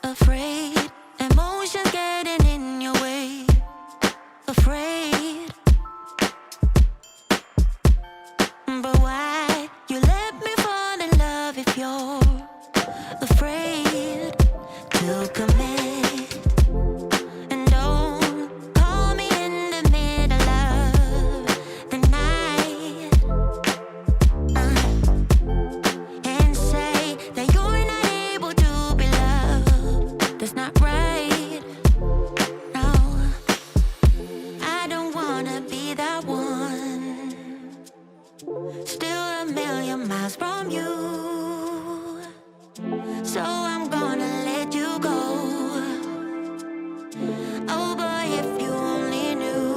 Afraid, emotions getting in your way. Afraid, but why you let me fall in love if you're afraid to commit? And don't call me in the middle of the night and say that you're not able to be loved. That's not right. No, I don't wanna be that one. Still a million miles from you, so I'm gonna let you go. Oh boy, if you only knew.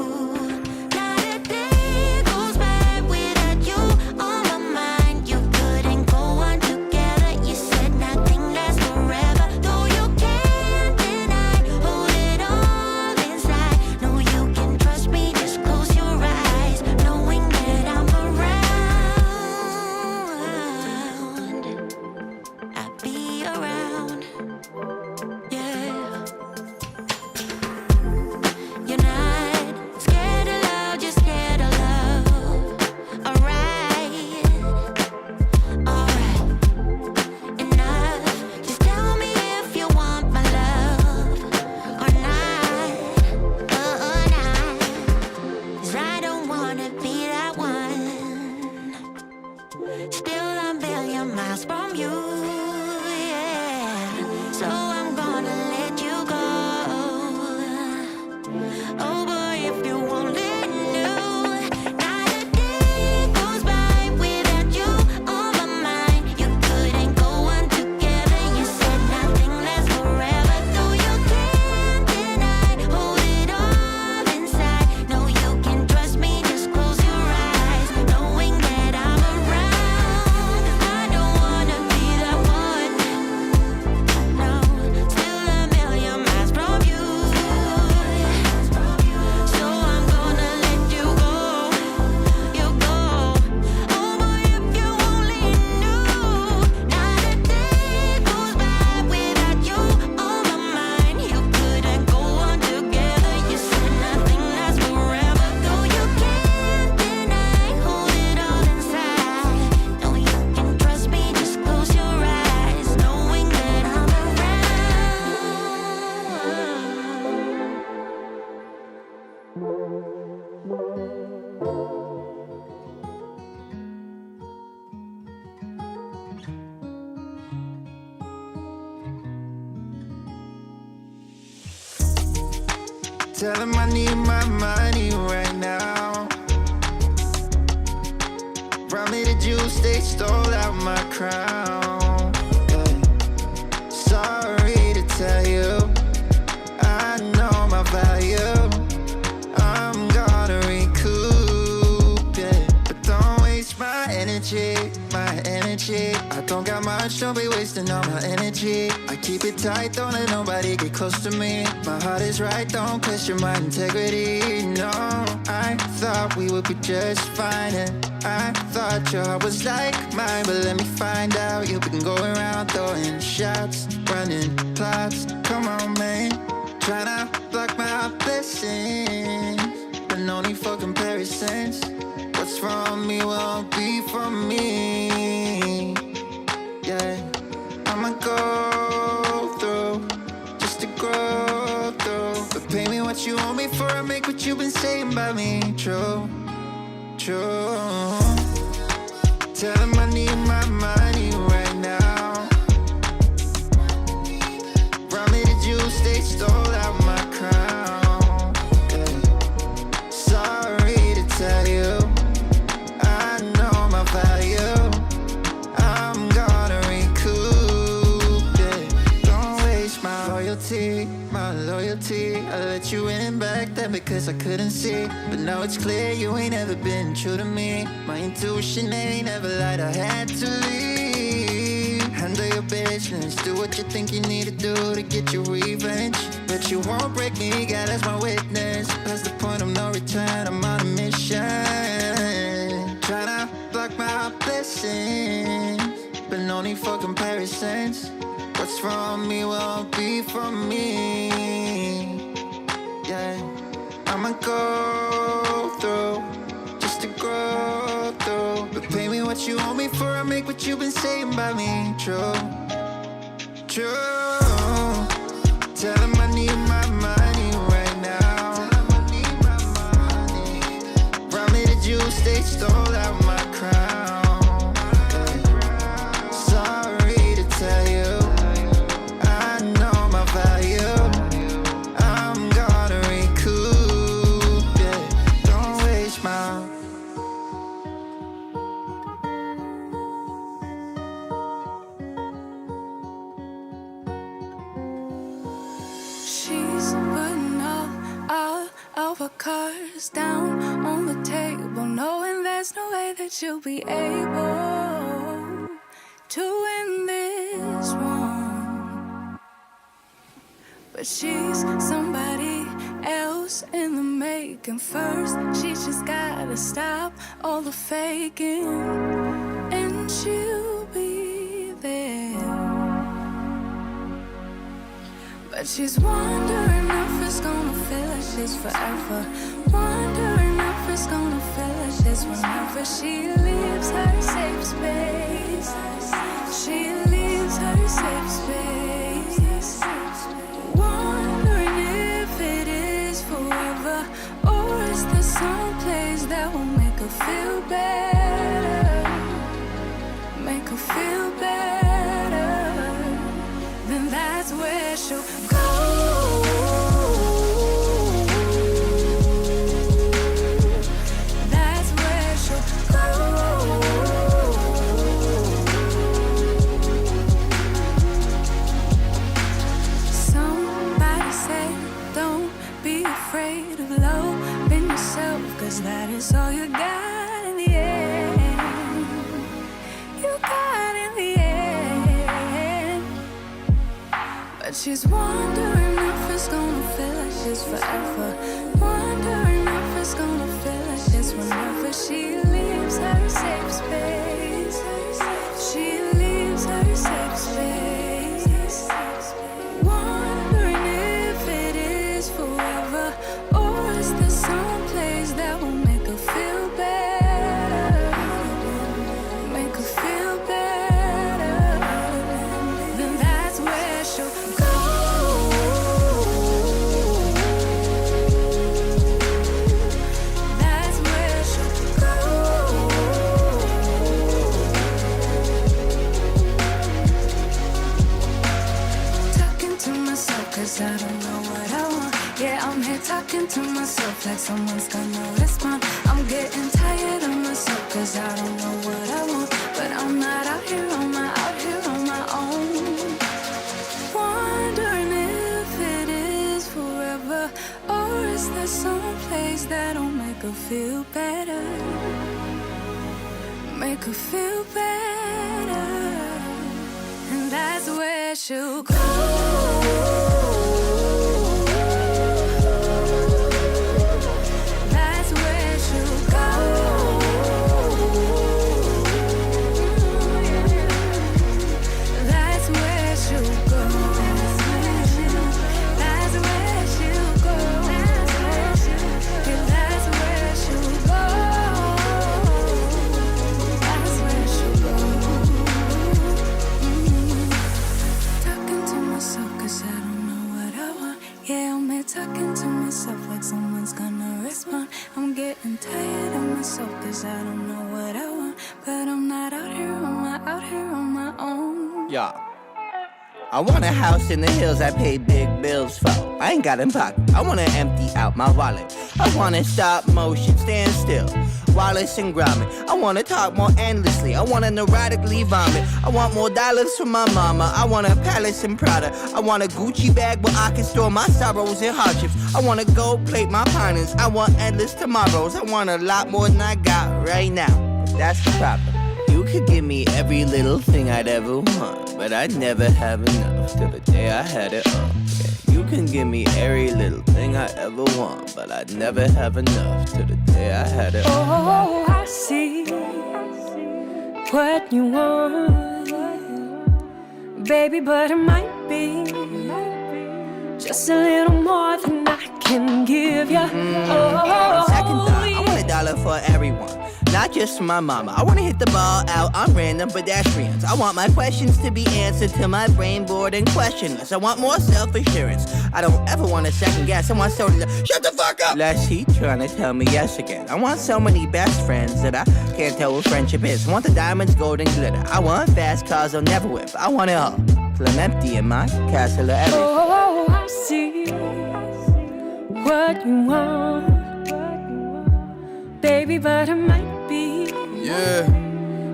Not a day goes by without you on my mind. You couldn't go on together. You said nothing lasts forever, though you can't deny. Hold it all inside. No, you can trust me. Just close your eyes, knowing that I'm around. I'll be around. Yeah. You're not scared of love, just scared of love. Alright, alright, enough. Just tell me if you want my love or not, or not. 'Cause I don't wanna be that one. Still a million miles from you, yeah. So I'm gonna let you go. Oh boy, if you only knew. Not a day goes by without you on my mind. You couldn't go on together. You said nothing lasts forever, though you can't deny. Hold it all inside. No, you can trust me. Just close your eyes, knowing that I'm around. I don't wanna be that one. No, still a million miles from you. So I'm gonna let you go. You go. Oh boy, if you only knew. Not a day goes by without you on my mind. You couldn't go on together. You said nothing lasts forever, though you can't deny. Hold it all inside. No, you can trust me. Just close your eyes, knowing that I'm Tell him I need my money right now. Brought me the juice, they stole out my crown. Yeah. Sorry to tell you, I know my value. I'm gonna recoup, yeah. But don't waste my energy, my energy. I don't got much, don't be wasting all my energy. I keep it tight, don't let nobody get close to me. My heart is right, don't question my integrity. No, I thought we would be just fine, and I thought your heart was like mine. But let me find out, you've been going around throwing shots, running plots. Come on, man, tryna block my blessings, but no need for comparisons. What's from me won't be from me. Yeah, I'ma go through just to grow through. But pay me what you owe me for, I make what you've been saying about me true, true. Tell him I need my money right now. Brought me the juice, they stole out my crown. Yeah. Sorry to tell you, I know my value. I'm gonna recoup, yeah. Don't waste my loyalty, my loyalty. I let you in back then because I couldn't see. But now it's clear you ain't ever been true to me. My intuition ain't ever lied, I had to leave. Handle your bitch, patience. Do what you think you need to do to get your revenge. But you won't break me, God, that's my witness. Past the point of no return, I'm on a mission. Tryna block my blessings, but no need for comparisons. What's from me won't be from me. Yeah, I'ma go through just to grow through. But pay me what you owe me for, I make what you've been saying about me true. True. Tell them I need my money right now. Rob me the juice, they stole out my crown. Yeah. Sorry to tell you, I know my value. I'm gonna recoup, yeah. Don't waste my. She's putting all of her cards down on the table, knowing there's no way that you'll be able to win this one. But she's somebody else in the making. First, she just gotta stop all the faking, and she'll be there. But she's wondering if it's gonna feel like she's forever. Wondering if it's gonna feel like she's whenever she leaves her safe space. She leaves her safe space. Wondering if it is forever, or is there some place that will make her feel better? Make her feel better. Then that's where she'll go. That's where she'll go. Somebody said, don't be afraid of loving yourself, 'cause that is all you got in the end. You got in the end. But she's wondering if it's gonna feel like she's forever. Wondering if it's gonna feel like she's whenever she leaves her safe space. She leaves her safe space. Wondering if it is forever, or is there some place that will make her feel better? Make her feel better. Then that's where she'll go. That's where she'll go. Talking to myself 'cause I don't know what I want. Yeah, I'm here talking to myself like someone's gonna respond. I'm getting tired of myself 'cause I don't know what I want. But I'm not out here on my own. Wondering if it is forever, or is there some place that'll make her feel better? Make her feel better. And that's where she'll go. That's where she'll go. That's where she'll go. That's where she'll go. That's where she'll go. That's where she'll go. That's where she'll go. Talking to myself 'cause I don't know what I want. Yeah, I'm here talking to myself like someone's gonna respond. I'm getting tired of myself 'cause I don't know what I want. But I'm not out here on my own. Yeah. I want a house in the hills I pay big bills for. I ain't got in pocket. I wanna empty out my wallet. I wanna stop motion, stand still. Wallace and Gromit. I wanna talk more endlessly. I wanna neurotically vomit. I want more dollars from my mama. I want a palace in Prada. I want a Gucci bag where I can store my sorrows and hardships. I wanna gold plate my partners. I want endless tomorrows. I want a lot more than I got right now. But that's the problem. You could give me every little thing I'd ever want, but I'd never have enough till the day I had it all. Yeah, you can give me every little thing I ever want, but I'd never have enough till the day I had it all. Oh, I see what you want, baby, but it might be just a little more than I can give you. Second thought, I want $1 for everyone, not just for my mama. I want to hit the ball out on random pedestrians. I want my questions to be answered till my brain bored and questionless. I want more self-assurance. I don't ever want to second guess. I want someone to shut the fuck up. Lest he trying to tell me yes again. I want so many best friends that I can't tell what friendship is. I want the diamonds, gold, and glitter. I want fast cars I'll never whip. I want it all till I'm empty in my castle of everything. Oh, I see what you want, baby, but it might be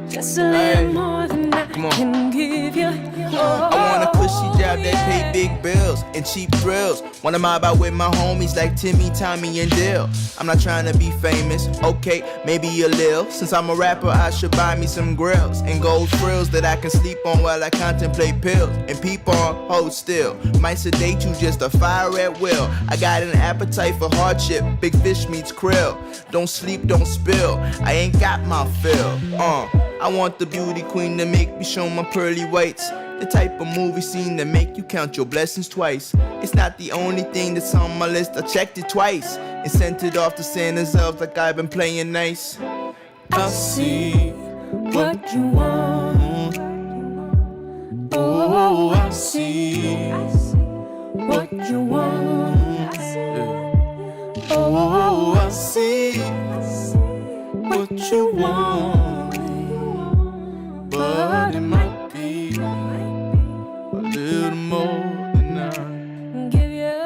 just a little more than I can give you. I want a cushy job that pay big bills and cheap thrills. Wanna mob out with my homies like Timmy, Tommy, and Dill. I'm not trying to be famous, okay, maybe a lil. Since I'm a rapper, I should buy me some grills and gold frills that I can sleep on while I contemplate pills and peep on, hold still. Might sedate you, just a fire at will. I got an appetite for hardship, big fish meets krill. Don't sleep, don't spill, I ain't got my fill. I want the beauty queen to make me show my pearly whites. The type of movie scene that make you count your blessings twice. It's not the only thing that's on my list, I checked it twice and sent it off to Santa's elves like I've been playing nice. I see what you want. Oh, I see what you want. Oh, I see what you want, but it might be A little more than I give you.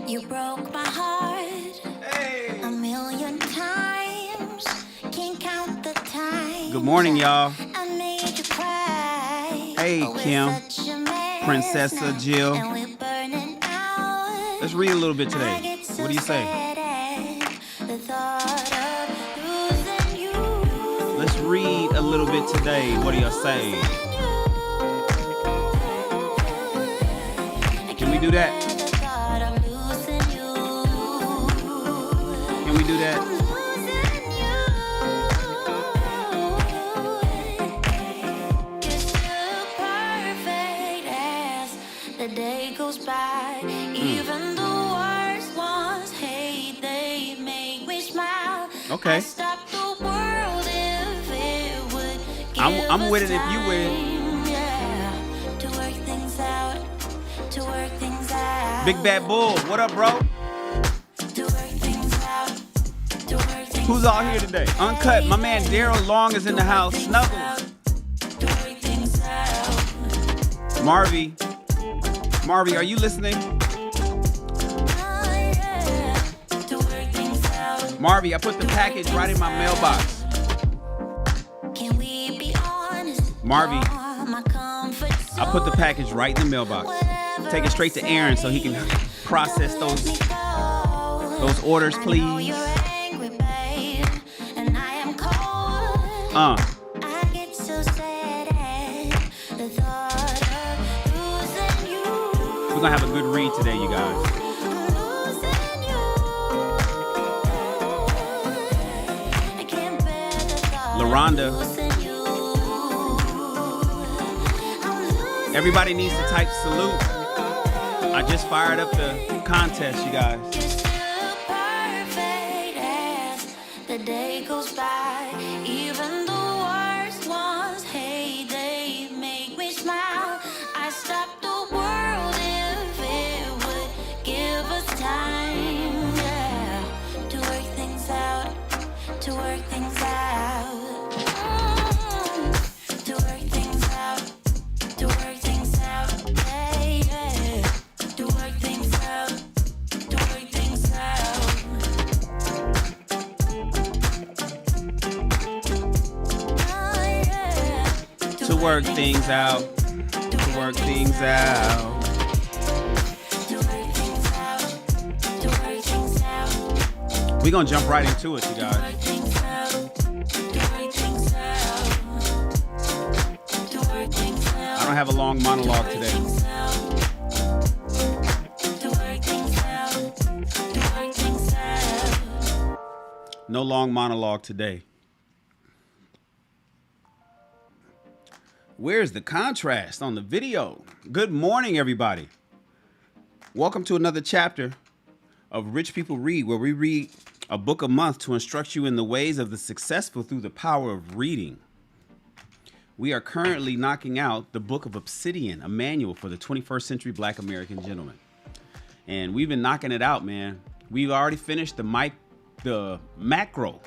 You broke my heart a million times. Can't count the time. Good morning, y'all. I made you cry. Hey, Oh, we're Kim, such a mess Princessa now, Jill. and we're burning out. Let's read a little bit I today. get so What do you say? sad at the thought of losing you. Let's read a little bit today. What do y'all say? Can we do that? Can we do that? The day goes by, even the worst ones hate, they make me smile. Okay. I stop the world if it would give I'm with it us if you with it. time, yeah, to work things out, to work things out. Big Bad Bull, what up, bro? To work things out, to work things Who's all here today? Uncut, my man Daryl Long is in the house. Snuggles. to work things out. Marvy, are you listening? Oh, yeah, to work things out. Marvy, I put the package right in my mailbox. Can we be honest? Marvy, My comfort I put the package right in the mailbox. Take it straight to Aaron so he can process those orders, please. I get so sad at the thought of losing you. We're gonna have a good read today, you guys. Losing you. I can't bear the thought LaRonda. of losing you. I'm losing Everybody needs to type salute. I just fired up the contest, you guys. You're still perfect as the day goes by. Even the worst ones hate, they make me smile. I stop the world if it would give us time, yeah, to work things out, to work things out. To work things out, to work things out, yeah, yeah. To work things out, to work things out. Oh, yeah. To work things out. To work things out. To work things out, to work things out. We're gonna jump right into it, you guys. I don't have a long monologue today. No long monologue today. Where's the contrast on the video? Good morning, everybody. Welcome to another chapter of Rich People Read, where we read a book a month to instruct you in the ways of the successful through the power of reading. We are currently knocking out the Book of Obsidian, a manual for the 21st century Black American gentleman. And we've been knocking it out, man. We've already finished the macro.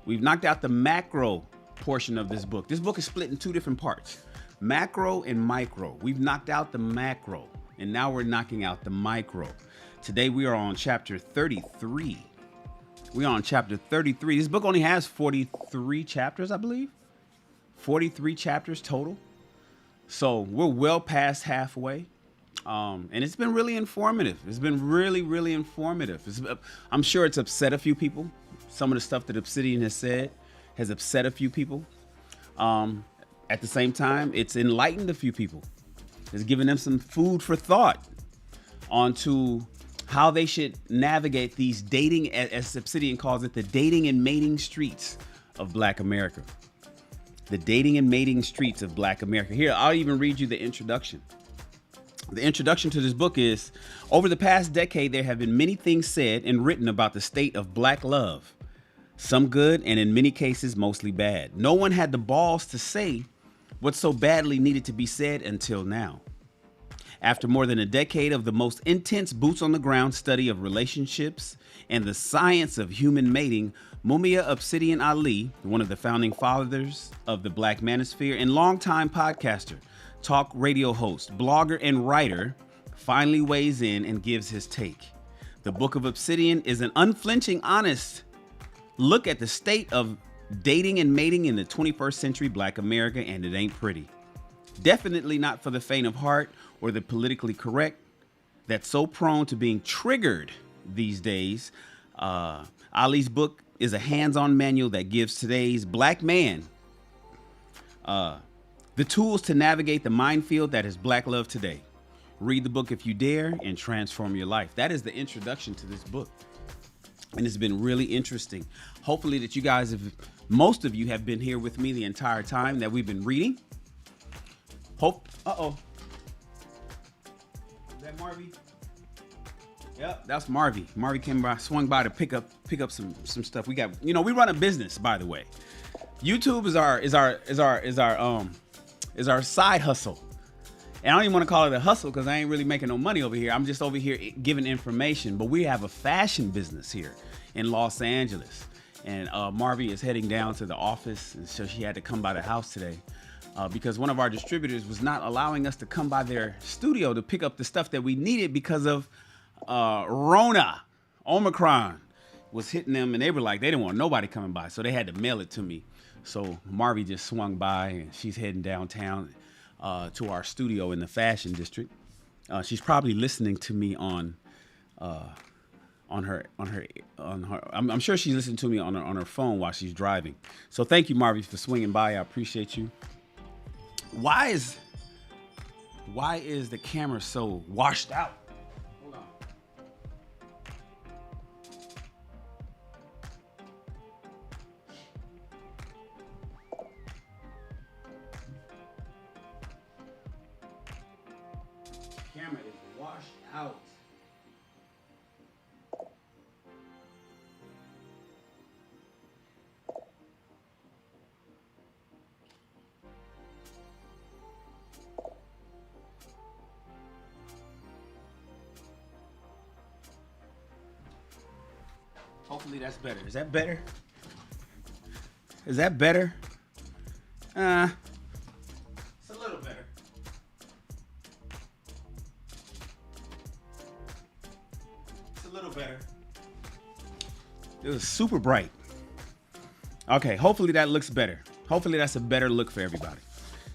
We've knocked out the macro portion of this book. This book is split in two different parts, macro and micro. We've knocked out the macro, and now we're knocking out the micro. Today we are on chapter 33. We're on chapter 33. This book only has 43 chapters, I believe. 43 chapters total. So we're well past halfway. And it's been really informative. It's been really, really informative. I'm sure it's upset a few people. Some of the stuff that Obsidian has said has upset a few people. At the same time, it's enlightened a few people. It's given them some food for thought onto how they should navigate these dating, as Obsidian calls it, the dating and mating streets of Black America. The dating and mating streets of Black America. Here, I'll even read you the introduction. The introduction to this book is, over the past decade, there have been many things said and written about the state of Black love. Some good, and in many cases, mostly bad. No one had the balls to say what so badly needed to be said until now. After more than a decade of the most intense boots on the ground study of relationships and the science of human mating, Mumia Obsidian Ali, one of the founding fathers of the Black Manosphere and longtime podcaster, talk radio host, blogger, and writer, finally weighs in and gives his take. The Book of Obsidian is an unflinching, honest look at the state of dating and mating in the 21st century Black America, and it ain't pretty. Definitely not for the faint of heart or the politically correct that's so prone to being triggered these days. Ali's book is a hands-on manual that gives today's Black man the tools to navigate the minefield that is Black love today. Read the book if you dare and transform your life. That is the introduction to this book. And it's been really interesting. Hopefully that you guys most of you have been here with me the entire time that we've been reading. Uh-oh. Is that Marvy? Yep, that's Marvy. Marvy came by, swung by to pick up some stuff. We got, we run a business, by the way. YouTube is our side hustle. And I don't even want to call it a hustle because I ain't really making no money over here. I'm just over here giving information. But we have a fashion business here in Los Angeles. And Marvy is heading down to the office. And so she had to come by the house today because one of our distributors was not allowing us to come by their studio to pick up the stuff that we needed because of Omicron was hitting them. And they were like, they didn't want nobody coming by. So they had to mail it to me. So Marvy just swung by and she's heading downtown to our studio in the fashion district. She's probably listening to me on her. I'm sure she's listening to me on her phone while she's driving. So thank you, Marvy, for swinging by. I appreciate you. Why is the camera so washed out? Hold on. Camera is washed out. Hopefully that's better. Is that better? Is that better? It's a little better. It's a little better. It was super bright. Okay, hopefully that looks better. Hopefully that's a better look for everybody.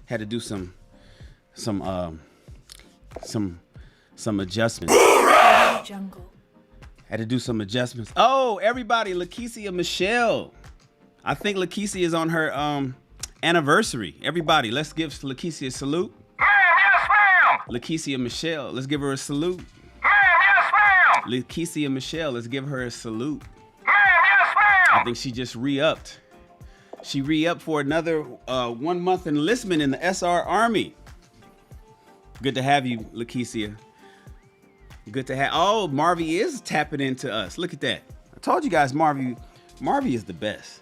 Had to do some adjustments. Jungle. Had to do some adjustments. Oh, everybody, Lakeisha Michelle. I think Lakeisha is on her anniversary. Everybody, let's give Lakeisha a salute. Ma'am, yes, ma'am. Lakeisha Michelle, let's give her a salute. Ma'am, yes, ma'am. Lakeisha Michelle, let's give her a salute. Ma'am, yes, I ma'am. think she just re-upped. She re-upped for another 1 month enlistment in the SR Army. Good to have you, Lakeisha. Good to have. Oh, Marvy is tapping into us. Look at that. I told you guys, Marvy is the best.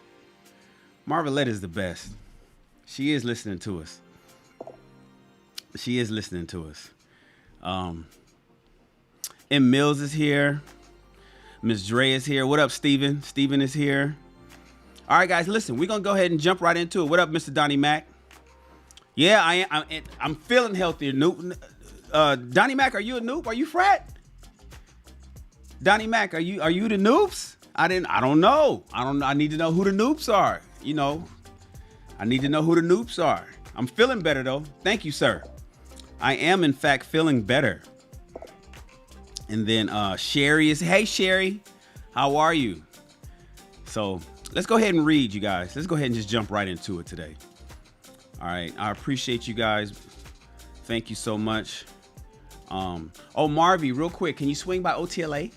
Marvelette is the best. She is listening to us. She is listening to us. M. Mills is here. Miss Dre is here. What up, Steven? Steven is here. All right, guys, listen. We're going to go ahead and jump right into it. What up, Mr. Donnie Mac? Yeah, I'm feeling healthier. Donnie Mac, are you a noob? Are you frat? Donnie Mac, are you the noobs? I don't know. I need to know who the noobs are. You know, I need to know who the noobs are. I'm feeling better though. Thank you, sir. I am in fact feeling better. And then Sherry is, hey Sherry, how are you? So let's go ahead and read, you guys. Let's go ahead and just jump right into it today. All right, I appreciate you guys. Thank you so much. Oh, Marvy, real quick, can you swing by OTLA?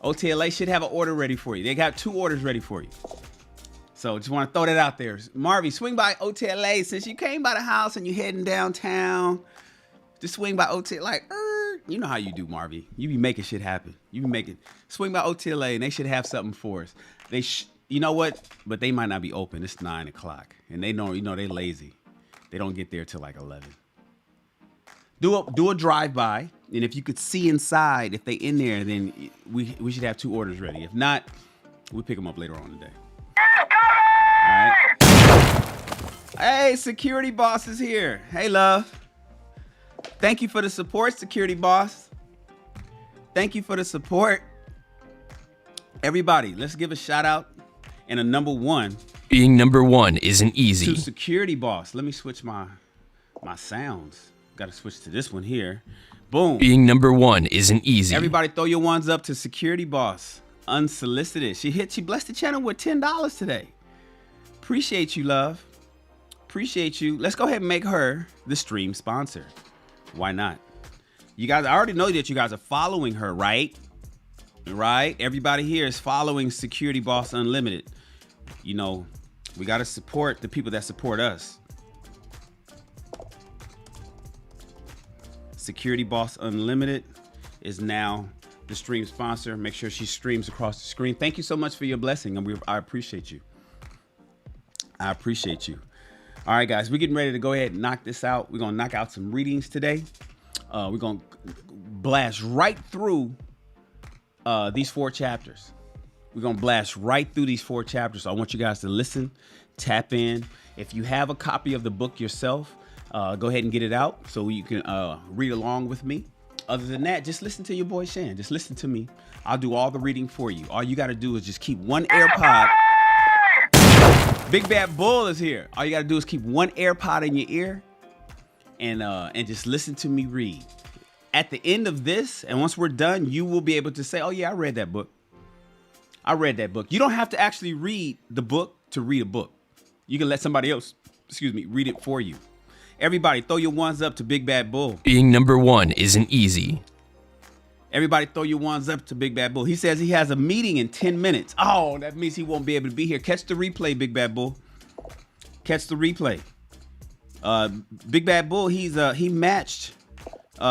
OTLA should have an order ready for you. They got 2 orders ready for you. So just want to throw that out there. Marvy, swing by OTLA since you came by the house and you heading downtown. Just swing by OTLA. Like, you know how you do, Marvy. You be making shit happen. You be making. Swing by OTLA and they should have something for us. You know what? But they might not be open. It's 9 o'clock. And they know, they lazy. They don't get there till like 11. Do a drive-by. And if you could see inside, if they in there, then we should have 2 orders ready. If not, we'll pick them up later on today. All right. Hey, security boss is here. Hey, love. Thank you for the support, security boss. Thank you for the support. Everybody, let's give a shout out and a number 1. Being number 1 isn't easy. To security boss. Let me switch my sounds. Got to switch to this one here. Boom. Being number 1 isn't easy. Everybody throw your ones up to security boss. Unsolicited. She blessed the channel with $10 today. Appreciate you, love. Appreciate you. Let's go ahead and make her the stream sponsor. Why not? You guys, I already know that you guys are following her, right? Right? Everybody here is following Security Boss Unlimited. You know, we got to support the people that support us. Security Boss Unlimited is now the stream sponsor. Make sure she streams across the screen. Thank you so much for your blessing. And I appreciate you. I appreciate you. All right, guys, we're getting ready to go ahead and knock this out. We're going to knock out some readings today. We're going to blast right through these 4 chapters. We're going to blast right through these 4 chapters. So I want you guys to listen, tap in. If you have a copy of the book yourself, go ahead and get it out so you can read along with me. Other than that, just listen to your boy Shan. Just listen to me. I'll do all the reading for you. All you got to do is just keep one AirPod. Big Bad Bull is here. All you got to do is keep one AirPod in your ear and just listen to me read. At the end of this, and once we're done, you will be able to say, oh yeah, I read that book. I read that book. You don't have to actually read the book to read a book. You can let somebody else, read it for you. Everybody, throw your ones up to Big Bad Bull. Being number 1 isn't easy. Everybody throw your ones up to Big Bad Bull. He says he has a meeting in 10 minutes. Oh, that means he won't be able to be here. Catch the replay, Big Bad Bull. Catch the replay. Big Bad Bull, he matched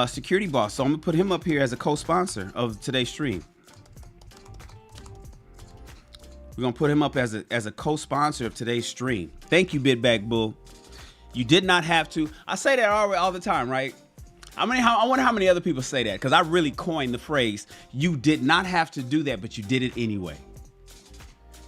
Security Boss. So I'm going to put him up here as a co-sponsor of today's stream. We're going to put him up as a co-sponsor of today's stream. Thank you, Big Bad Bull. You did not have to. I say that all the time, right? I wonder how many other people say that, because I really coined the phrase, you did not have to do that, but you did it anyway.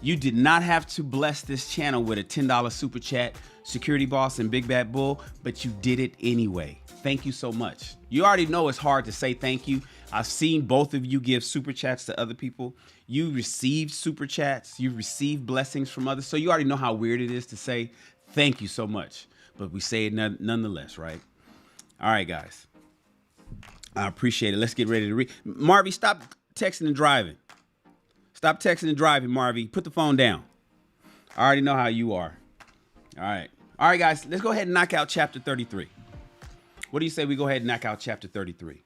You did not have to bless this channel with a $10 super chat, Security Boss and Big Bad Bull, but you did it anyway. Thank you so much. You already know it's hard to say thank you. I've seen both of you give super chats to other people. You received super chats. You received blessings from others. So you already know how weird it is to say thank you so much. But we say it nonetheless, right? All right, guys. I appreciate it. Let's get ready to read. Marvy, stop texting and driving. Stop texting and driving, Marvy. Put the phone down. I already know how you are. All right. All right, guys. Let's go ahead and knock out chapter 33. What do you say we go ahead and knock out chapter 33?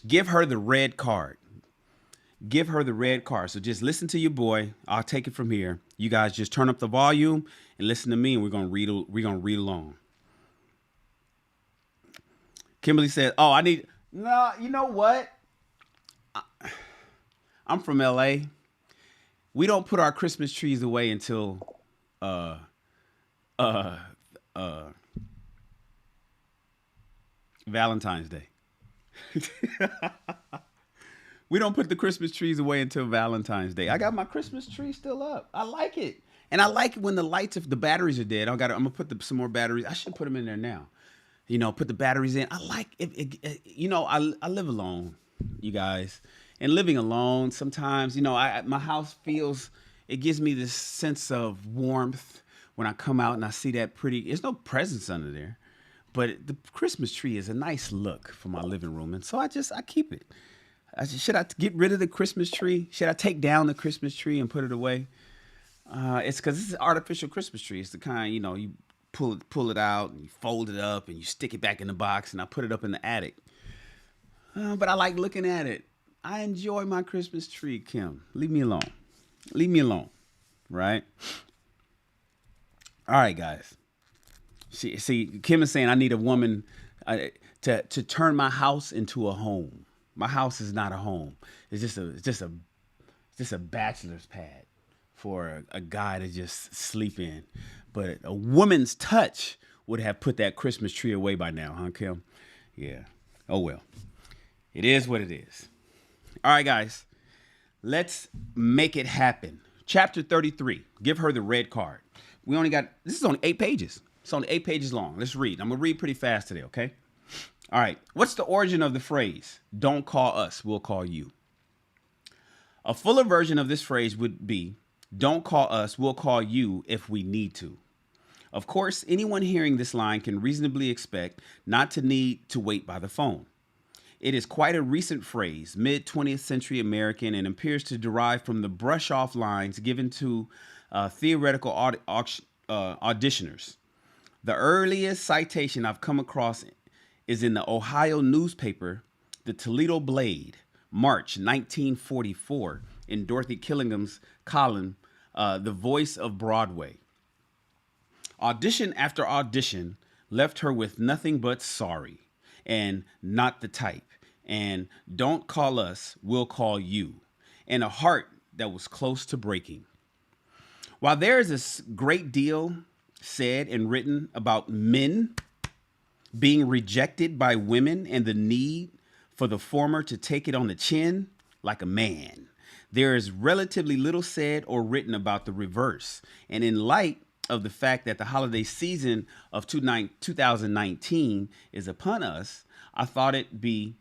Give her the red card. Give her the red card. So just listen to your boy. I'll take it from here. You guys just turn up the volume and listen to me, and we're gonna read along. Kimberly said, "Oh, I need no. You know what? I'm from LA. We don't put our Christmas trees away until Valentine's Day." We don't put the Christmas trees away until Valentine's Day. I got my Christmas tree still up. I like it. And I like it when the lights, if the batteries are dead, I'm going to put some more batteries. I should put them in there now. You know, put the batteries in. I like it. You know, I live alone, you guys. And living alone, sometimes, you know, my house feels, it gives me this sense of warmth when I come out and I see that pretty, there's no presents under there. But the Christmas tree is a nice look for my living room. And so I keep it. Should I get rid of the Christmas tree? Should I take down the Christmas tree and put it away? It's because this is an artificial Christmas tree. It's the kind, you know, you pull it out and you fold it up and you stick it back in the box, and I put it up in the attic. But I like looking at it. I enjoy my Christmas tree, Kim. Leave me alone. Leave me alone. Right? All right, guys. See, Kim is saying I need a woman to turn my house into a home. My house is not a home. It's just a bachelor's pad for a guy to just sleep in. But a woman's touch would have put that Christmas tree away by now, huh, Kim? Yeah. Oh, well. It is what it is. All right, guys. Let's make it happen. Chapter 33. Give her the red card. This is only 8 pages. It's only 8 pages long. Let's read. I'm going to read pretty fast today, okay? All right. What's the origin of the phrase, "Don't call us, we'll call you"? A fuller version of this phrase would be, "Don't call us, we'll call you if we need to." Of course, anyone hearing this line can reasonably expect not to need to wait by the phone. It is quite a recent phrase, mid-20th century American, and appears to derive from the brush-off lines given to theoretical auditioners. The earliest citation I've come across is in the Ohio newspaper, the Toledo Blade, March 1944, in Dorothy Killingham's column, The Voice of Broadway. Audition after audition left her with nothing but sorry, and not the type, and don't call us, we'll call you, and a heart that was close to breaking. While there is a great deal said and written about men being rejected by women and the need for the former to take it on the chin like a man, there is relatively little said or written about the reverse. And in light of the fact that the holiday season of 2019 is upon us, I thought it be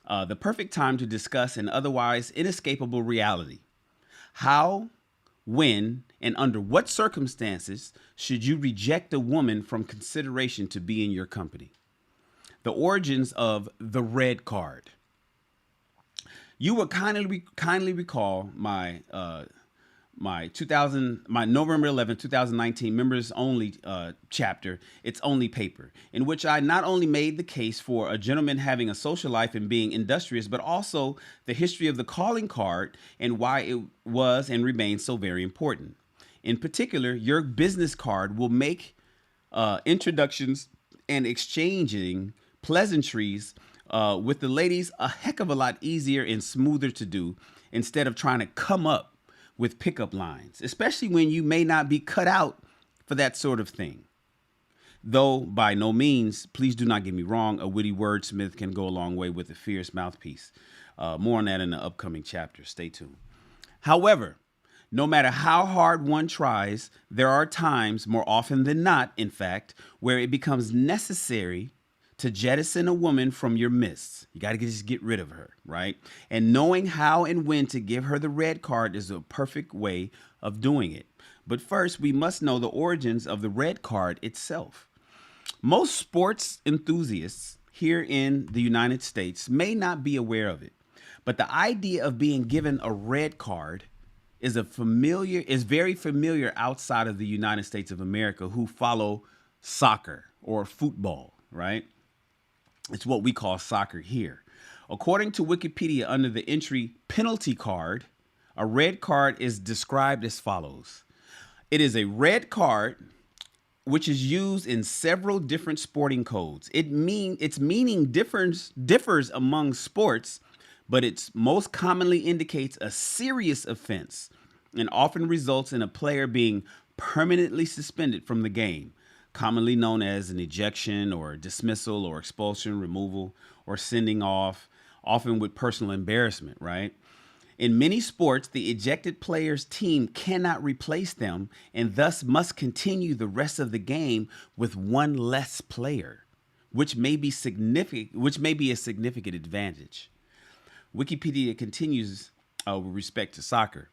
the perfect time to discuss an otherwise inescapable reality. How, when, and under what circumstances should you reject a woman from consideration to be in your company? The origins of the red card. You will kindly recall my November 11, 2019 members only chapter, It's Only Paper, in which I not only made the case for a gentleman having a social life and being industrious, but also the history of the calling card and why it was and remains so very important. In particular, your business card will make introductions and exchanging pleasantries with the ladies a heck of a lot easier and smoother to do, instead of trying to come up with pickup lines, especially when you may not be cut out for that sort of thing. Though by no means, please do not get me wrong, a witty wordsmith can go a long way with a fierce mouthpiece. More on that in the upcoming chapter. Stay tuned. However, no matter how hard one tries, there are times, more often than not, in fact, where it becomes necessary to jettison a woman from your midst. You got to just get rid of her, right? And knowing how and when to give her the red card is a perfect way of doing it. But first, we must know the origins of the red card itself. Most sports enthusiasts here in the United States may not be aware of it, But the idea of being given a red card is very familiar outside of the United States of America who follow soccer or football, right? It's what we call soccer here. According to Wikipedia, under the entry penalty card, a red card is described as follows. It is a red card which is used in several different sporting codes. Its meaning differs among sports, but it most commonly indicates a serious offense and often results in a player being permanently suspended from the game, commonly known as an ejection or dismissal or expulsion, removal, or sending off, often with personal embarrassment, right? In many sports, the ejected player's team cannot replace them and thus must continue the rest of the game with one less player, which may be a significant advantage. Wikipedia continues with respect to soccer.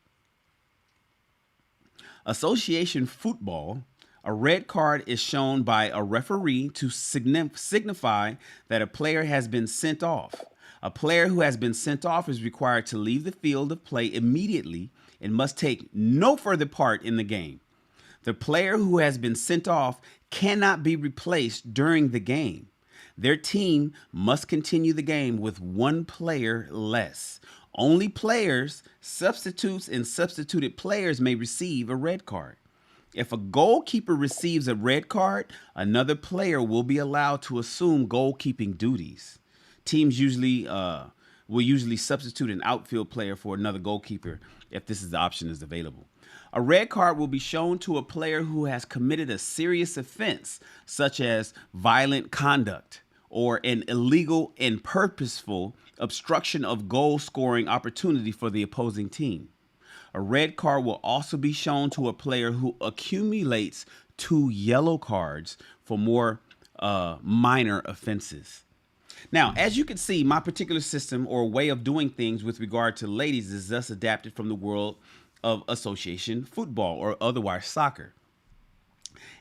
Association football, a red card is shown by a referee to signify that a player has been sent off. A player who has been sent off is required to leave the field of play immediately and must take no further part in the game. The player who has been sent off cannot be replaced during the game. Their team must continue the game with one player less. Only players, substitutes, and substituted players may receive a red card. If a goalkeeper receives a red card, another player will be allowed to assume goalkeeping duties. Teams will usually substitute an outfield player for another goalkeeper if this is the option is available. A red card will be shown to a player who has committed a serious offense, such as violent conduct or an illegal and purposeful obstruction of goal scoring opportunity for the opposing team. A red card will also be shown to a player who accumulates 2 yellow cards for more minor offenses. Now, as you can see, my particular system or way of doing things with regard to ladies is thus adapted from the world of association football or otherwise soccer.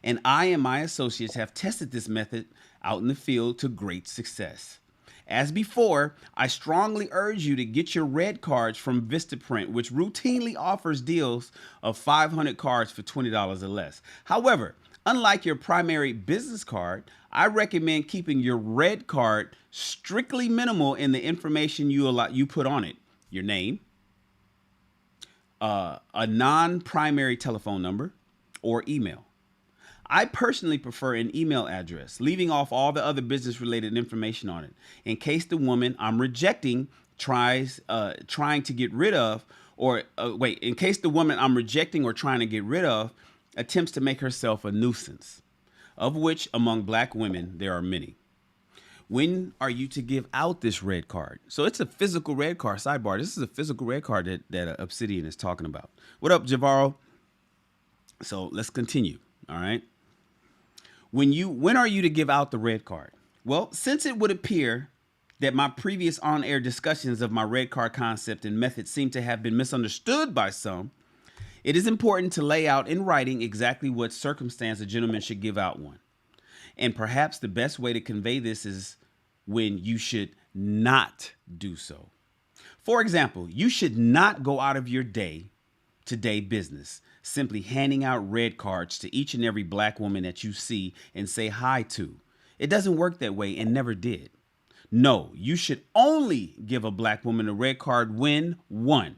And I and my associates have tested this method out in the field to great success. As before, I strongly urge you to get your red cards from Vistaprint, which routinely offers deals of 500 cards for $20 or less. However, unlike your primary business card, I recommend keeping your red card strictly minimal in the information you put on it. Your name, a non-primary telephone number, or email. I personally prefer an email address, leaving off all the other business-related information on it, in case the woman I'm rejecting trying to get rid of, in case the woman I'm rejecting or trying to get rid of attempts to make herself a nuisance, of which among black women there are many. When are you to give out this red card? So it's a physical red card. Sidebar, this is a physical red card that Obsidian is talking about. What up, Javaro? So let's continue, all right? When are you to give out the red card? Well, since it would appear that my previous on-air discussions of my red card concept and method seem to have been misunderstood by some, it is important to lay out in writing exactly what circumstance a gentleman should give out one. And perhaps the best way to convey this is when you should not do so. For example, you should not go out of your day-to-day business simply handing out red cards to each and every black woman that you see and say hi to. It doesn't work that way and never did. No, you should only give a black woman a red card when, 1,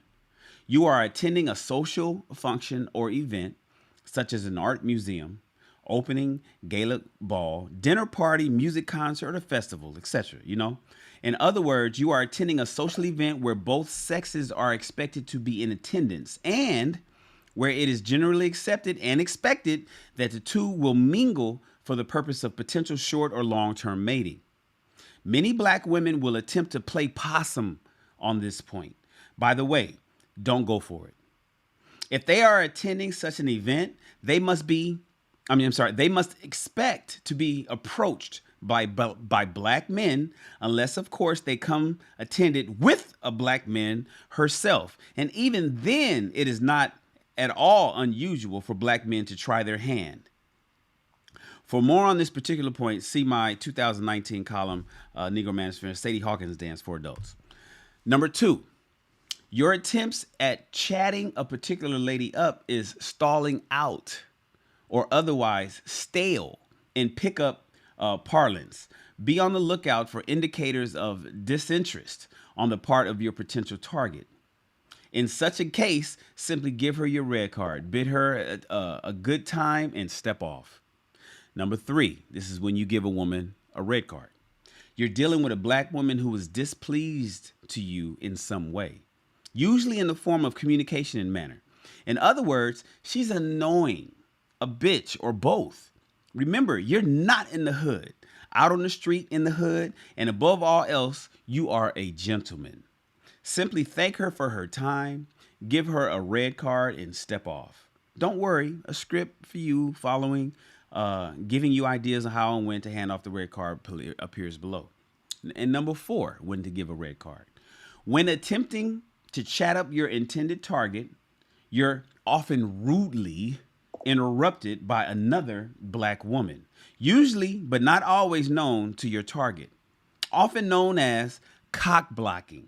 you are attending a social function or event, such as an art museum, opening, gala ball, dinner party, music concert, or festival, etc. In other words, you are attending a social event where both sexes are expected to be in attendance and where it is generally accepted and expected that the two will mingle for the purpose of potential short or long-term mating. Many black women will attempt to play possum on this point. By the way, don't go for it. If they are attending such an event, they must expect to be approached by black men, unless, of course, they come attended with a black man herself. And even then, it is not at all unusual for black men to try their hand. For more on this particular point, see my 2019 column, Negro Manosphere, Sadie Hawkins Dance for Adults. Number 2, Your attempts at chatting a particular lady up is stalling out or otherwise stale in pickup parlance. Be on the lookout for indicators of disinterest on the part of your potential target. In such a case, simply give her your red card, bid her a good time, and step off. Number 3, this is when you give a woman a red card. You're dealing with a black woman who is displeased to you in some way, usually in the form of communication and manner. In other words, she's annoying, a bitch, or both. Remember, you're not in the hood, out on the street in the hood, and above all else, you are a gentleman. Simply thank her for her time, give her a red card, and step off. Don't worry, a script for you following, giving you ideas on how and when to hand off the red card appears below. And number 4, when to give a red card. When attempting to chat up your intended target, you're often rudely interrupted by another black woman, usually but not always known to your target, often known as cock blocking.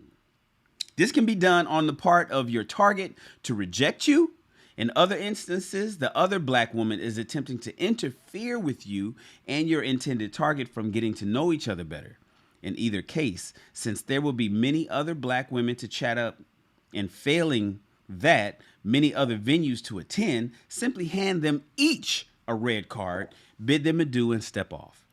This can be done on the part of your target to reject you. In other instances, the other black woman is attempting to interfere with you and your intended target from getting to know each other better. In either case, since there will be many other black women to chat up, and failing that, many other venues to attend, simply hand them each a red card, bid them adieu, and step off.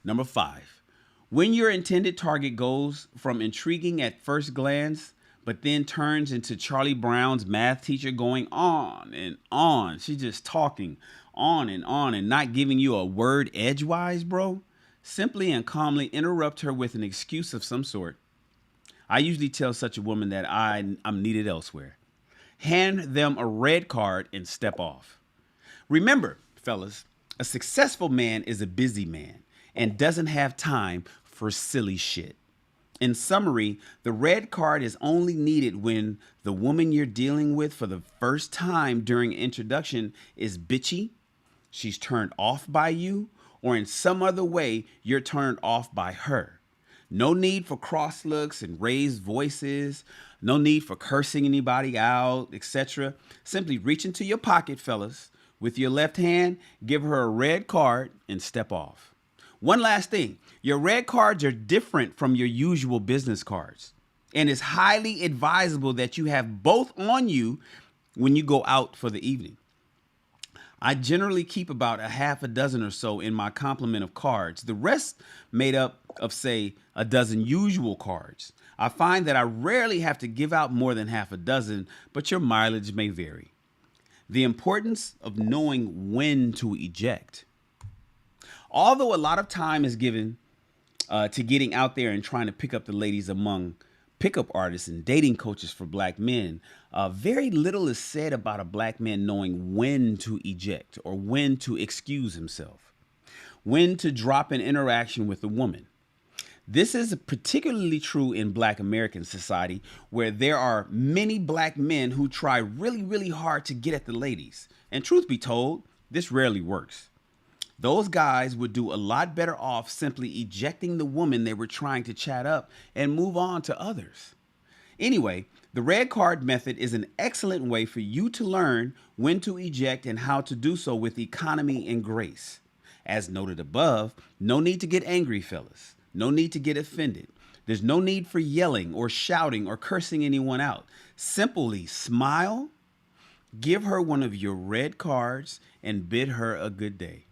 Number 5. When your intended target goes from intriguing at first glance, but then turns into Charlie Brown's math teacher going on and on. She's just talking on and not giving you a word edgewise, bro. Simply and calmly interrupt her with an excuse of some sort. I usually tell such a woman that I'm needed elsewhere. Hand them a red card and step off. Remember, fellas, a successful man is a busy man and doesn't have time for silly shit. In summary, the red card is only needed when the woman you're dealing with for the first time during introduction is bitchy, she's turned off by you, or in some other way you're turned off by her. No need for cross looks and raised voices. No need for cursing anybody out, etc. Simply reach into your pocket, fellas. With your left hand, give her a red card and step off. One last thing. Your red cards are different from your usual business cards, and it's highly advisable that you have both on you when you go out for the evening. I generally keep about a half a dozen or so in my complement of cards, the rest made up of, say, a dozen usual cards. I find that I rarely have to give out more than half a dozen, but your mileage may vary. The importance of knowing when to eject. Although a lot of time is given to getting out there and trying to pick up the ladies among pickup artists and dating coaches for black men, very little is said about a black man knowing when to eject or when to excuse himself, when to drop an interaction with a woman. This is particularly true in black American society, where there are many black men who try really, really hard to get at the ladies. And truth be told, this rarely works. Those guys would do a lot better off simply ejecting the woman they were trying to chat up and move on to others. Anyway, the red card method is an excellent way for you to learn when to eject and how to do so with economy and grace. As noted above, no need to get angry, fellas. No need to get offended. There's no need for yelling or shouting or cursing anyone out. Simply smile, give her one of your red cards, and bid her a good day.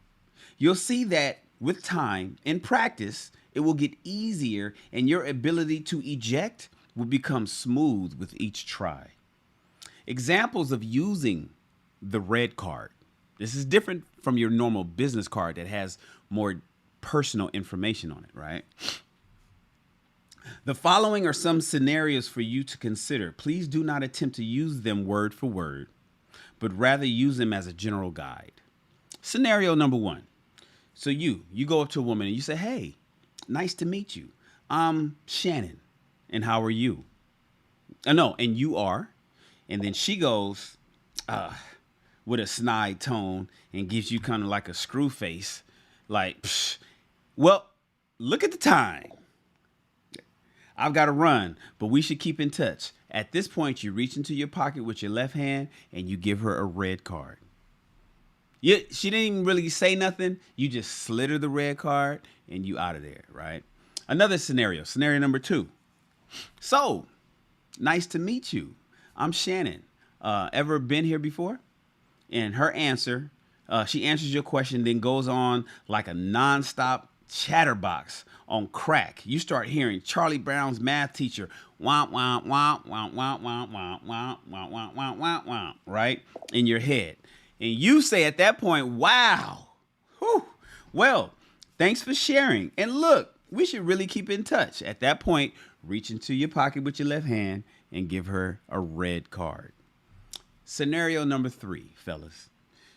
You'll see that with time and practice, it will get easier and your ability to eject will become smooth with each try. Examples of using the red card. This is different from your normal business card that has more personal information on it, right? The following are some scenarios for you to consider. Please do not attempt to use them word for word, but rather use them as a general guide. Scenario number 1. So you go up to a woman and you say, "Hey, nice to meet you. I'm Shannon, and how are you?" No, and you are. And then she goes with a snide tone and gives you kind of like a screw face, like, "Psh, well, look at the time. I've got to run, but we should keep in touch. At this point, you reach into your pocket with your left hand and you give her a red card. She didn't even really say nothing. You just slid her the red card and you out of there, right? Another scenario number 2. So, nice to meet you. I'm Shannon. Ever been here before? And her answer, she answers your question, then goes on like a nonstop chatterbox on crack. You start hearing Charlie Brown's math teacher, wah, wah, wah, wah, wah, wah, wah, wah, wah, wah, wah, wah, wah, right? In your head. And you say at that point, wow. Whew. Well, thanks for sharing. And look, we should really keep in touch. At that point, reach into your pocket with your left hand and give her a red card. Scenario number 3, fellas.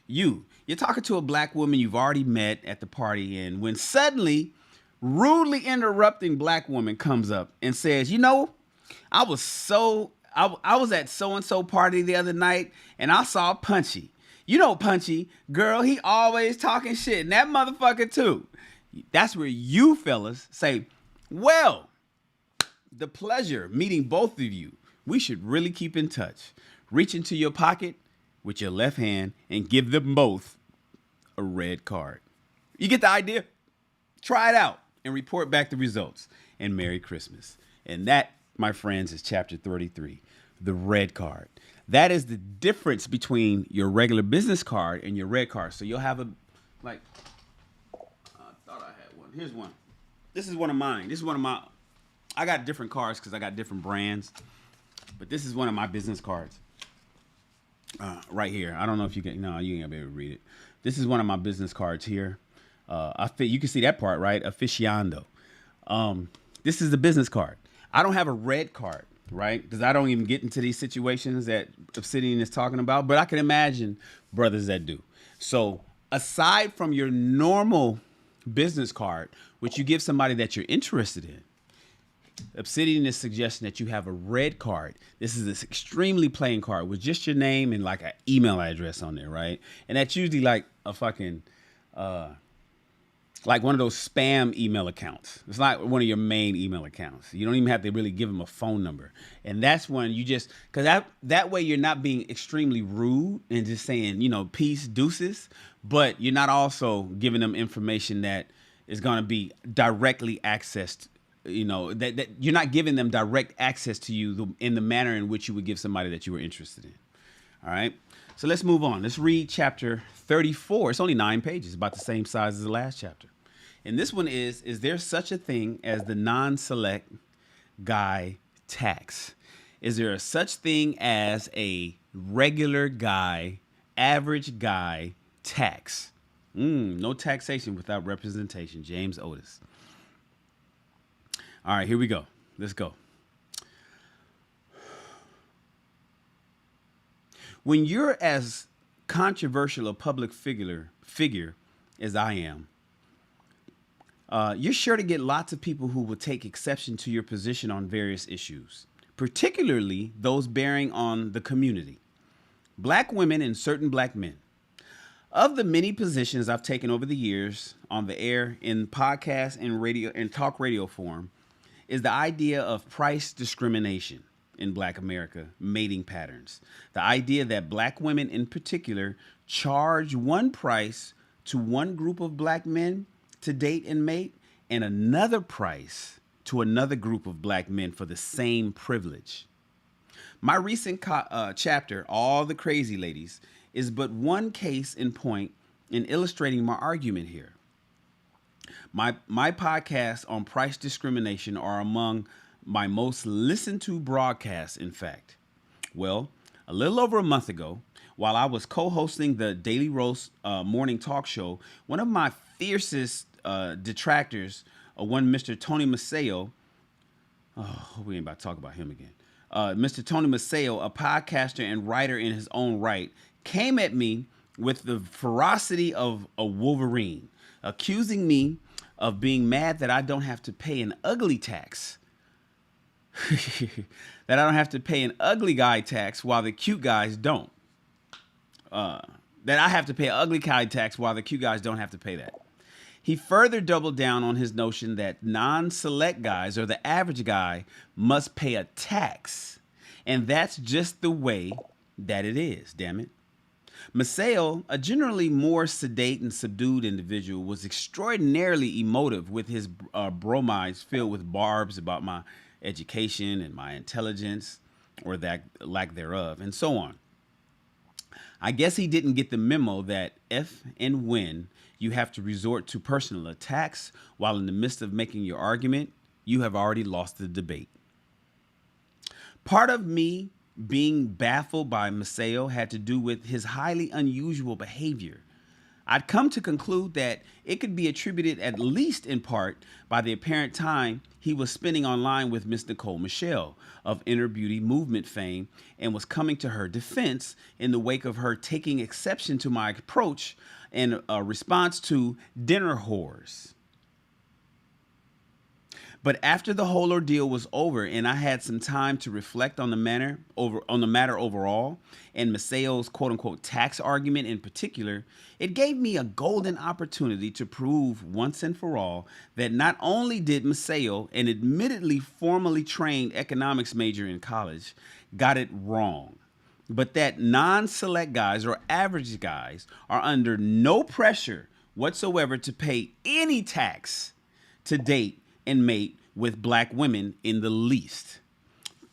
You're talking to a black woman you've already met at the party, and when suddenly, rudely interrupting black woman comes up and says, you know, I was at so-and-so party the other night, and I saw Punchy. You know Punchy, girl, he always talking shit, and that motherfucker too. That's where you fellas say, well, the pleasure meeting both of you. We should really keep in touch. Reach into your pocket with your left hand and give them both a red card. You get the idea? Try it out and report back the results. And Merry Christmas. And that, my friends, is chapter 33, the red card. That is the difference between your regular business card and your red card. So you'll have I thought I had one. Here's one. This is one of mine. This is one of my, I got different cards because I got different brands. But this is one of my business cards. Right here. I don't know if you can, no, you ain't gonna be able to read it. This is one of my business cards here. You can see that part, right? Aficionado. This is the business card. I don't have a red card, right? Because I don't even get into these situations that Obsidian is talking about, but I can imagine brothers that do. So aside from your normal business card, which you give somebody that you're interested in, Obsidian is suggesting that you have a red card. This is this extremely plain card with just your name and like an email address on there, right? And that's usually like a fucking, like one of those spam email accounts. It's not one of your main email accounts. You don't even have to really give them a phone number. And that's when you just, because that way you're not being extremely rude and just saying, you know, peace, deuces, but you're not also giving them information that is going to be directly accessed. You know, that you're not giving them direct access to you in the manner in which you would give somebody that you were interested in. All right. So let's move on. Let's read chapter 34. It's only 9 pages, about the same size as the last chapter. And this one is there such a thing as the non-select guy tax? Is there a such thing as a regular guy, average guy tax? No taxation without representation. James Otis. All right, here we go. Let's go. When you're as controversial a public figure as I am, you're sure to get lots of people who will take exception to your position on various issues, particularly those bearing on the community, black women and certain black men. Of the many positions I've taken over the years on the air, in podcast and radio and talk radio form, is the idea of price discrimination in Black America mating patterns. The idea that black women in particular charge one price to one group of black men to date and mate, and another price to another group of black men for the same privilege. My recent chapter, All the Crazy Ladies, is but one case in point in illustrating my argument here. My podcasts on price discrimination are among my most listened to broadcasts, in fact. Well, a little over a month ago, while I was co-hosting the Daily Roast morning talk show, one of my fiercest detractors, one Mr. Tony Maseo, we ain't about to talk about him again. Mr. Tony Maseo, a podcaster and writer in his own right, came at me with the ferocity of a Wolverine, accusing me of being mad that I don't have to pay an ugly tax. That I don't have to pay an ugly guy tax while the cute guys don't. That I have to pay an ugly guy tax while the cute guys don't have to pay that. He further doubled down on his notion that non-select guys or the average guy must pay a tax. And that's just the way that it is, damn it. Maseo, a generally more sedate and subdued individual, was extraordinarily emotive with his bromides filled with barbs about my education and my intelligence, or that lack thereof, and so on. I guess he didn't get the memo that if and when you have to resort to personal attacks while in the midst of making your argument, you have already lost the debate. Part of me being baffled by Maseo had to do with his highly unusual behavior. I'd come to conclude that it could be attributed at least in part by the apparent time he was spending online with Miss Nicole Michelle of Inner Beauty Movement fame, and was coming to her defense in the wake of her taking exception to my approach in a response to dinner whores. But after the whole ordeal was over and I had some time to reflect on the matter overall, and Maceo's quote-unquote tax argument in particular, it gave me a golden opportunity to prove once and for all that not only did Maseo, an admittedly formally trained economics major in college, got it wrong, but that non-select guys or average guys are under no pressure whatsoever to pay any tax to date and mate with black women in the least.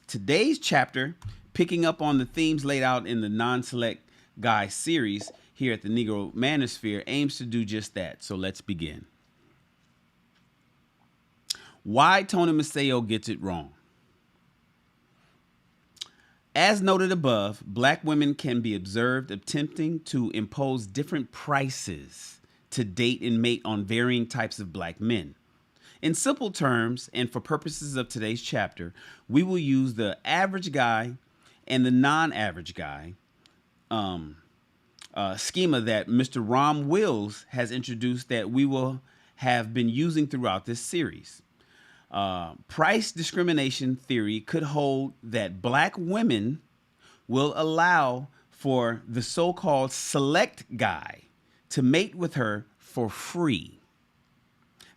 Today's chapter, picking up on the themes laid out in the non-select guy series here at the Negro Manosphere, aims to do just that. So let's begin. Why Tony Maseo gets it wrong. As noted above, black women can be observed attempting to impose different prices to date and mate on varying types of black men. In simple terms, and for purposes of today's chapter, we will use the average guy and the non-average guy schema that Mr. Ram Wills has introduced, that we will have been using throughout this series. Price discrimination theory could hold that black women will allow for the so-called select guy to mate with her for free.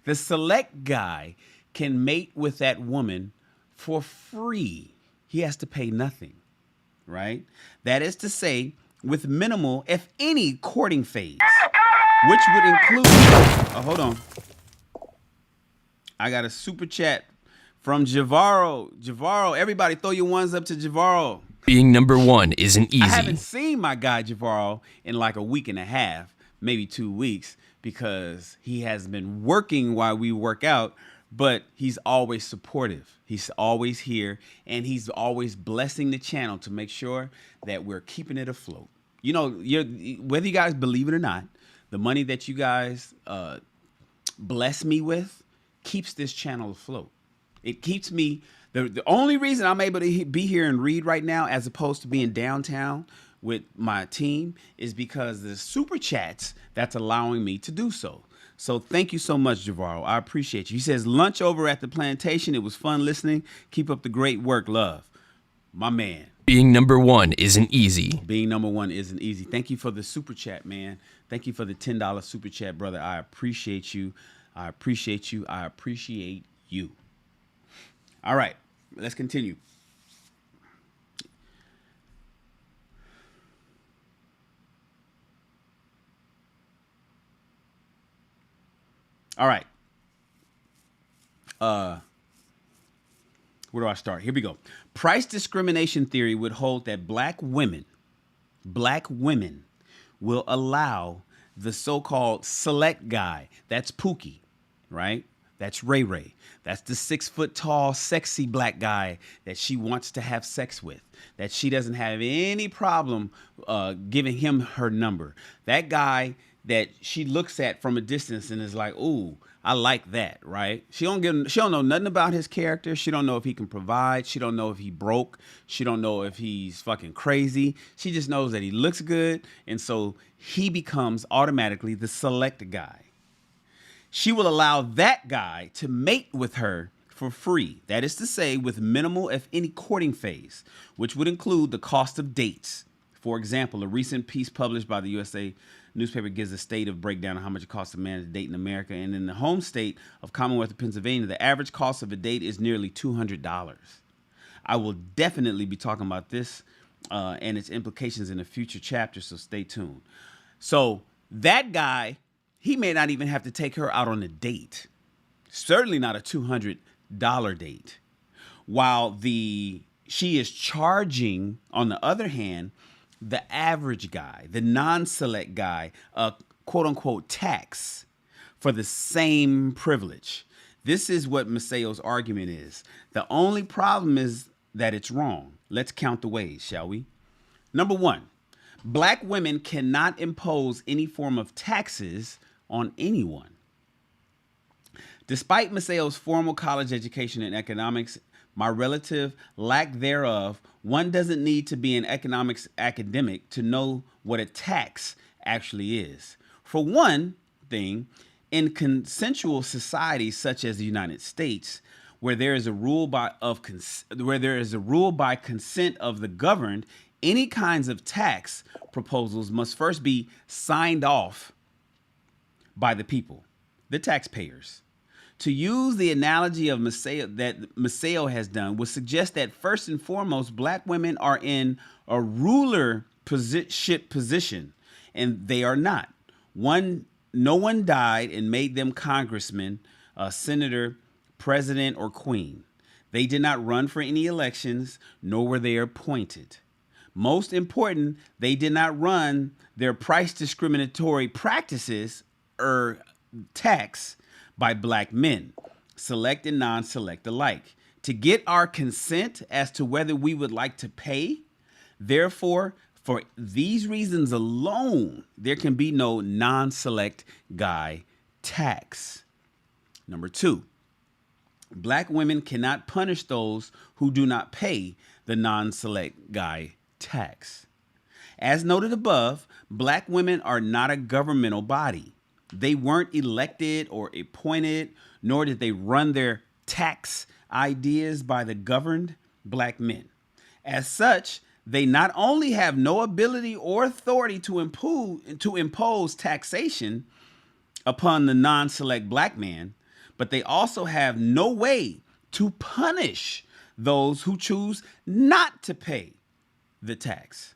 The select guy can mate with that woman for free. He has to pay nothing, right? That is to say, with minimal, if any, courting phase, which would include... hold on. I got a super chat from Javaro. Javaro, everybody throw your ones up to Javaro. Being number one isn't easy. I haven't seen my guy Javaro in like a week and a half, maybe 2 weeks, because he has been working while we work out, but he's always supportive. He's always here, and he's always blessing the channel to make sure that we're keeping it afloat. You know, whether you guys believe it or not, the money that you guys bless me with keeps this channel afloat. It keeps me, the only reason I'm able to be here and read right now, as opposed to being downtown with my team, is because the super chats that's allowing me to do so. So thank you so much, Javaro. I appreciate you. He says, lunch over at the plantation. It was fun listening. Keep up the great work. Love. My man. Being number one isn't easy. Being number one isn't easy. Thank you for the super chat, man. Thank you for the $10 super chat, brother. I appreciate you. I appreciate you. I appreciate you. All right, let's continue. All right. Where do I start? Here we go. Price discrimination theory would hold that black women will allow the so-called select guy. That's Pookie, right? That's Ray Ray. That's the 6 foot tall, sexy black guy that she wants to have sex with, that she doesn't have any problem giving him her number. That guy that she looks at from a distance and is like, ooh, I like that, right? She don't know nothing about his character. She don't know if he can provide. She don't know if he broke. She don't know if he's fucking crazy. She just knows that he looks good, and so he becomes automatically the select guy. She will allow that guy to mate with her for free. That is to say, with minimal, if any, courting phase, which would include the cost of dates. For example, a recent piece published by the USA newspaper gives a state of breakdown of how much it costs a man to date in America. And in the home state of Commonwealth of Pennsylvania, the average cost of a date is nearly $200. I will definitely be talking about this and its implications in a future chapter, so stay tuned. So that guy, he may not even have to take her out on a date. Certainly not a $200 date. While she is charging, on the other hand, the average guy, the non-select guy, a quote-unquote tax for the same privilege. This is what Maseo's argument is. The only problem is that it's wrong. Let's count the ways, shall we? Number one, black women cannot impose any form of taxes on anyone. Despite Maseo's formal college education in economics, my relative lack thereof, one doesn't need to be an economics academic to know what a tax actually is. For one thing, in consensual societies such as the United States, where there is a rule by consent of the governed, any kinds of tax proposals must first be signed off by the people, the taxpayers. To use the analogy of Maseo has done would suggest that first and foremost, black women are in a rulership position, and they are not. No one died and made them congressman, senator, president, or queen. They did not run for any elections, nor were they appointed. Most important, they did not run their price discriminatory practices or tax by black men, select and non-select alike, to get our consent as to whether we would like to pay. Therefore, for these reasons alone, there can be no non-select guy tax. Number two, black women cannot punish those who do not pay the non-select guy tax. As noted above, black women are not a governmental body. They weren't elected or appointed, nor did they run their tax ideas by the governed black men. As such, they not only have no ability or authority to impose taxation upon the non-select black man, but they also have no way to punish those who choose not to pay the tax.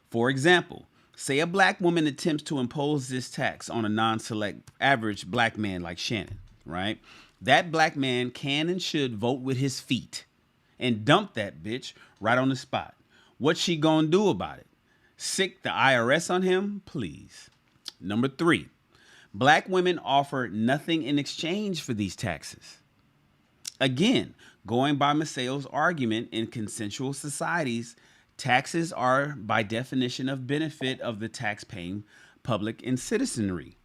For example, say a black woman attempts to impose this tax on a non-select average black man like Shannon, right? That black man can and should vote with his feet and dump that bitch right on the spot. What's she gonna do about it? Sick the IRS on him? Please. Number three, black women offer nothing in exchange for these taxes. Again, going by Maseo's argument, in consensual societies, taxes are by definition of benefit of the tax-paying public and citizenry.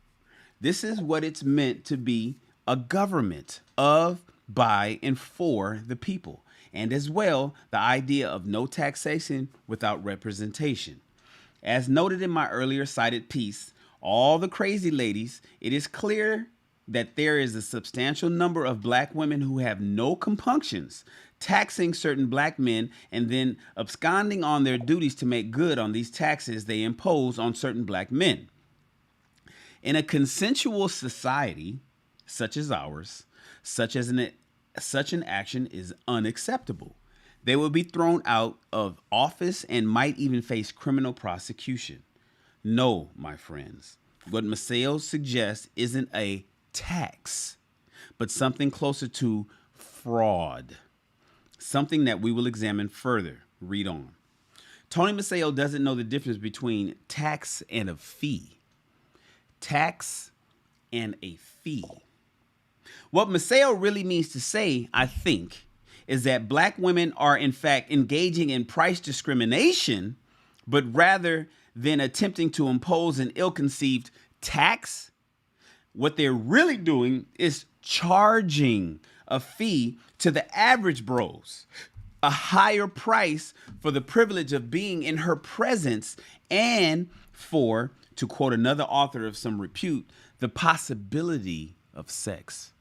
This is what it's meant to be, a government of, by, and for the people. And as well, the idea of no taxation without representation. As noted in my earlier cited piece, All the Crazy Ladies, it is clear that there is a substantial number of black women who have no compunctions, taxing certain black men and then absconding on their duties to make good on these taxes they impose on certain black men. In a consensual society such as ours, such an action is unacceptable. They will be thrown out of office and might even face criminal prosecution. No, my friends, what Maseo suggests isn't a tax, but something closer to fraud. Something that we will examine further. Read on. Tony Maseo doesn't know the difference between tax and a fee. Tax and a fee. What Maseo really means to say, I think, is that black women are in fact engaging in price discrimination, but rather than attempting to impose an ill-conceived tax, what they're really doing is charging a fee to the average bros, a higher price for the privilege of being in her presence and for, to quote another author of some repute, the possibility of sex.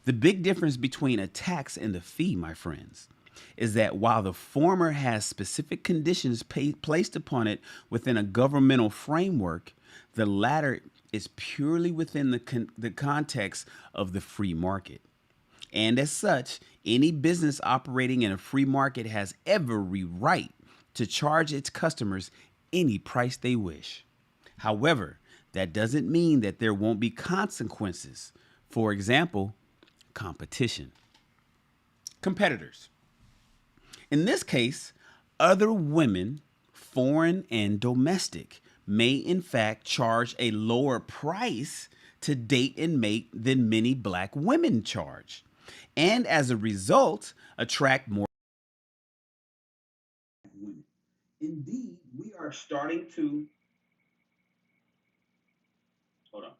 The big difference between a tax and a fee, my friends, is that while the former has specific conditions placed upon it within a governmental framework, the latter is purely within the context of the free market. And as such, any business operating in a free market has every right to charge its customers any price they wish. However, that doesn't mean that there won't be consequences. For example, competition. Competitors. In this case, other women, foreign and domestic, may in fact charge a lower price to date and mate than many black women charge, and as a result, attract more women. Indeed, we are starting to hold on.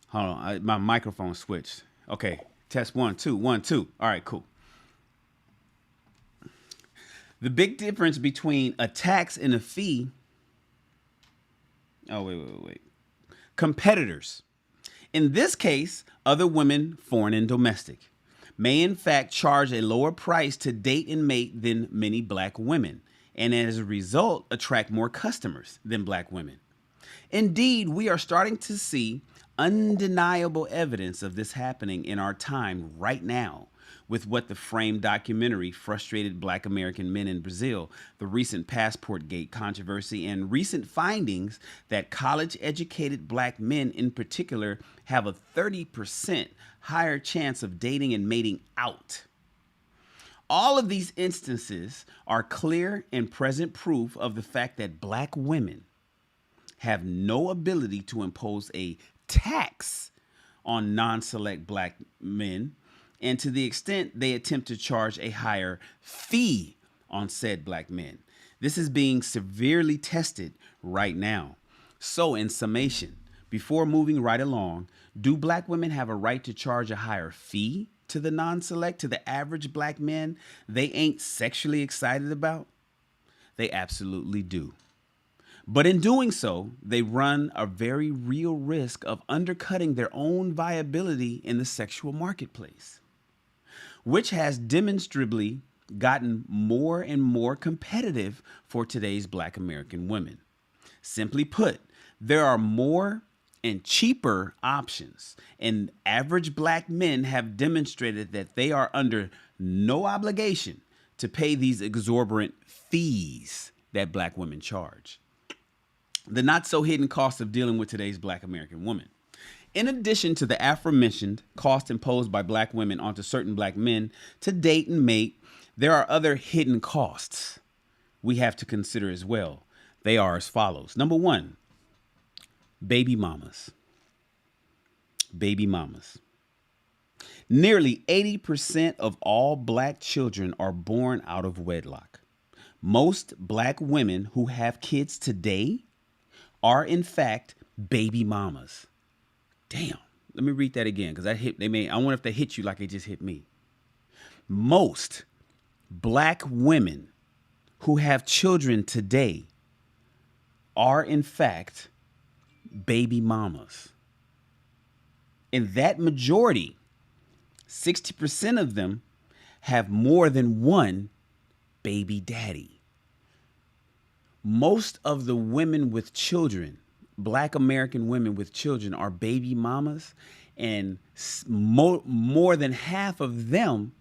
Hold on, my microphone switched. Okay, test 1 2 1 2. All right, cool. The big difference between a tax and a fee. Oh, wait. Competitors. In this case, other women, foreign and domestic, may in fact charge a lower price to date and mate than many black women, and as a result, attract more customers than black women. Indeed, we are starting to see undeniable evidence of this happening in our time right now with what the framed documentary frustrated black American men in Brazil, the recent passport gate controversy, and recent findings that college-educated black men in particular have a 30% higher chance of dating and mating out. All of these instances are clear and present proof of the fact that black women have no ability to impose a tax on non-select black men, and to the extent they attempt to charge a higher fee on said black men. This is being severely tested right now. So in summation, before moving right along, do black women have a right to charge a higher fee to the non-select, to the average black men they ain't sexually excited about? They absolutely do. But in doing so, they run a very real risk of undercutting their own viability in the sexual marketplace, which has demonstrably gotten more and more competitive for today's black American women. Simply put, there are more and cheaper options, and average black men have demonstrated that they are under no obligation to pay these exorbitant fees that black women charge. The not so hidden cost of dealing with today's black American woman. In addition to the aforementioned cost imposed by black women onto certain black men to date and mate, there are other hidden costs we have to consider as well. They are as follows. Number one, baby mamas. Baby mamas. Nearly 80% of all black children are born out of wedlock. Most black women who have kids today are in fact baby mamas. Damn. Let me read that again, because I wonder if they hit you like it just hit me. Most black women who have children today are in fact baby mamas. And that majority, 60% of them, have more than one baby daddy. Most of the women with children, black American women with children, are baby mamas, and more than half of them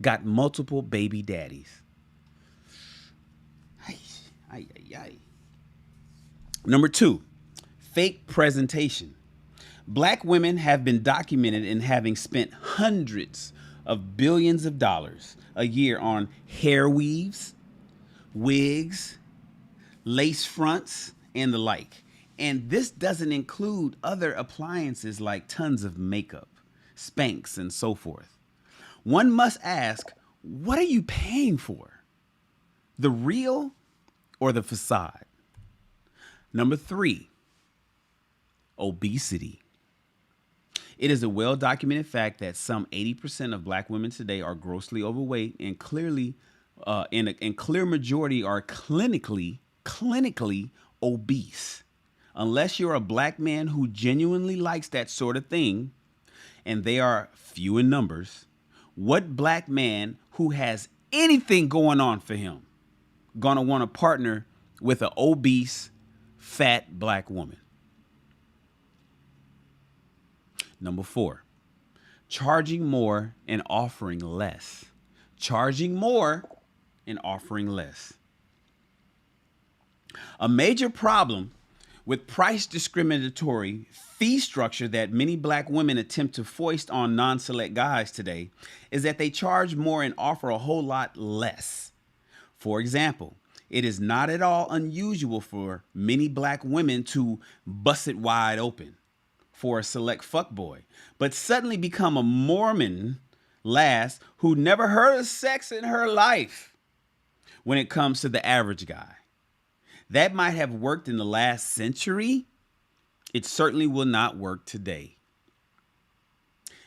got multiple baby daddies. Number two, fake presentation. Black women have been documented in having spent hundreds of billions of dollars a year on hair weaves, wigs, lace fronts, and the like. And this doesn't include other appliances like tons of makeup, Spanx, and so forth. One must ask, what are you paying for? The real or the facade? Number three, obesity. It is a well-documented fact that some 80% of black women today are grossly overweight, and clearly, and clear majority are clinically obese. unless you're a black man who genuinely likes that sort of thing, and they are few in numbers, what black man who has anything going on for him gonna want to partner with an obese, fat black woman? Number 4, charging more and offering less. Charging more and offering less. A major problem with price discriminatory fee structure that many black women attempt to foist on non-select guys today is that they charge more and offer a whole lot less. For example, it is not at all unusual for many black women to bust it wide open for a select fuckboy, but suddenly become a Mormon lass who never heard of sex in her life when it comes to the average guy. That might have worked in the last century. It certainly will not work today.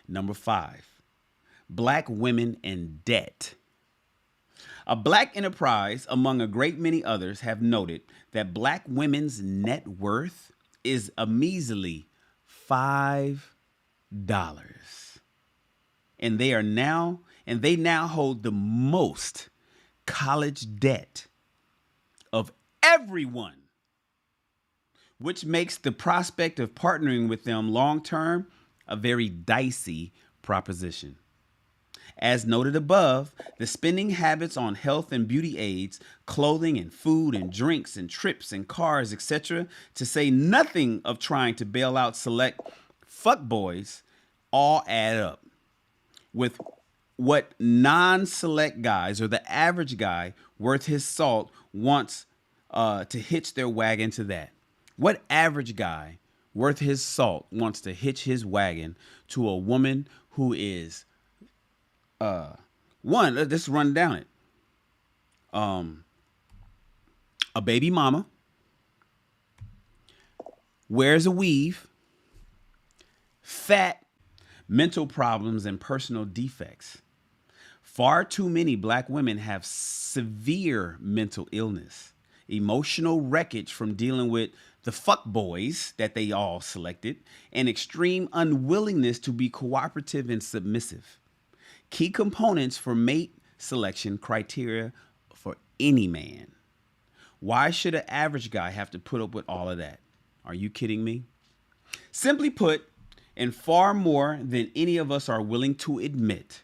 Number 5, black women in debt. A black enterprise, among a great many others, have noted that black women's net worth is a measly $5. And they now hold the most college debt of everyone, which makes the prospect of partnering with them long term a very dicey proposition. As noted above, the spending habits on health and beauty aids, clothing and food and drinks and trips and cars, etc., to say nothing of trying to bail out select fuckboys, all add up. With what non-select guys or the average guy worth his salt wants to hitch their wagon to that. What average guy worth his salt wants to hitch his wagon to a woman who is let's run down it. A baby mama, wears a weave, fat, mental problems, and personal defects. Far too many black women have severe mental illness, emotional wreckage from dealing with the fuck boys that they all selected, and extreme unwillingness to be cooperative and submissive. Key components for mate selection criteria for any man. Why should an average guy have to put up with all of that? Are you kidding me? Simply put, and far more than any of us are willing to admit,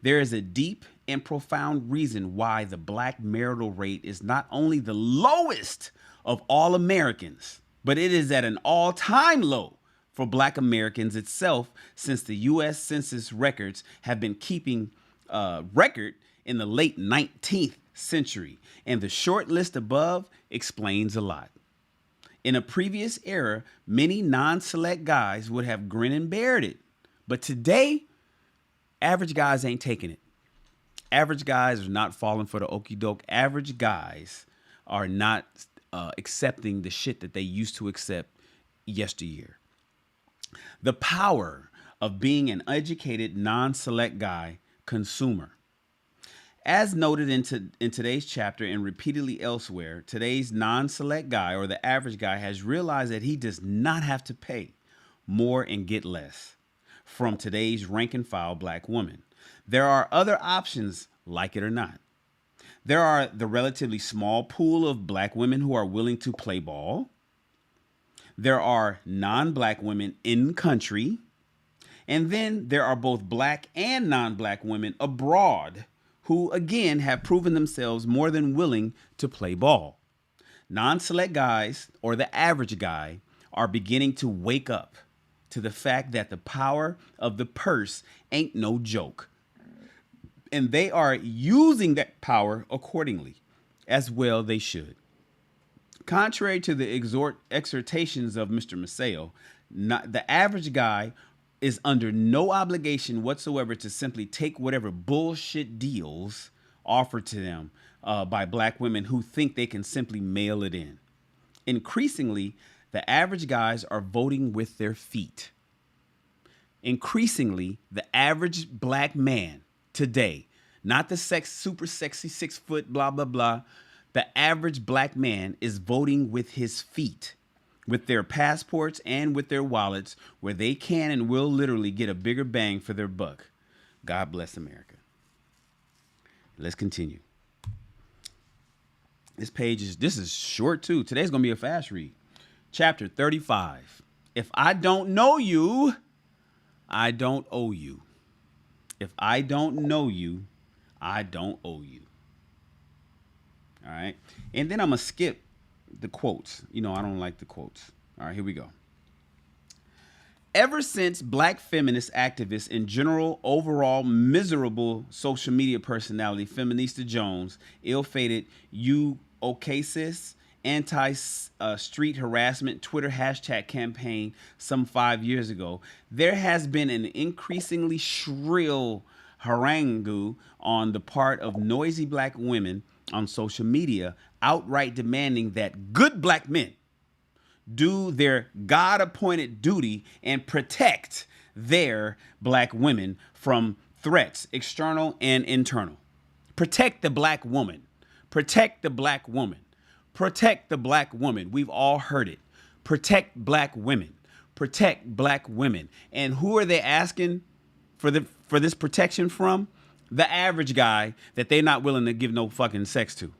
there is a deep and profound reason why the black marital rate is not only the lowest of all Americans, but it is at an all-time low for black Americans itself, since the U.S. Census records have been keeping record in the late 19th century. And the short list above explains a lot. In a previous era, many non-select guys would have grinned and bared it. But today, average guys ain't taking it. Average guys are not falling for the okie doke. Average guys are not accepting the shit that they used to accept yesteryear. The power of being an educated non-select guy consumer. As noted in today's chapter and repeatedly elsewhere, today's non-select guy or the average guy has realized that he does not have to pay more and get less from today's rank and file black woman. There are other options, like it or not. There are the relatively small pool of black women who are willing to play ball. There are non-black women in country. And then there are both black and non-black women abroad who, again, have proven themselves more than willing to play ball. Non-select guys, or the average guy, are beginning to wake up to the fact that the power of the purse ain't no joke. And they are using that power accordingly, as well they should. Contrary to the exhortations of Mr. Maseo, the average guy is under no obligation whatsoever to simply take whatever bullshit deals offered to them by black women who think they can simply mail it in. Increasingly, the average guys are voting with their feet. Increasingly, the average black man today, not the super sexy 6 foot, blah, blah, blah. The average black man is voting with his feet. with their passports and with their wallets, where they can and will literally get a bigger bang for their buck. God bless America. Let's continue. This is short too. Today's going to be a fast read. Chapter 35. If I don't know you, I don't owe you. If I don't know you, I don't owe you. All right. And then I'm going to skip the quotes. You know, I don't like the quotes. All right, here we go. Ever since black feminist activists and general overall miserable social media personality Feminista Jones ill-fated "You Okay Sis" anti-street harassment Twitter hashtag campaign some 5 years ago, there has been an increasingly shrill harangue on the part of noisy black women on social media, outright demanding that good black men do their God-appointed duty and protect their black women from threats, external and internal. Protect the black woman. Protect the black woman. Protect the black woman. We've all heard it. Protect black women. Protect black women. And who are they asking for this protection from? The average guy that they're not willing to give no fucking sex to.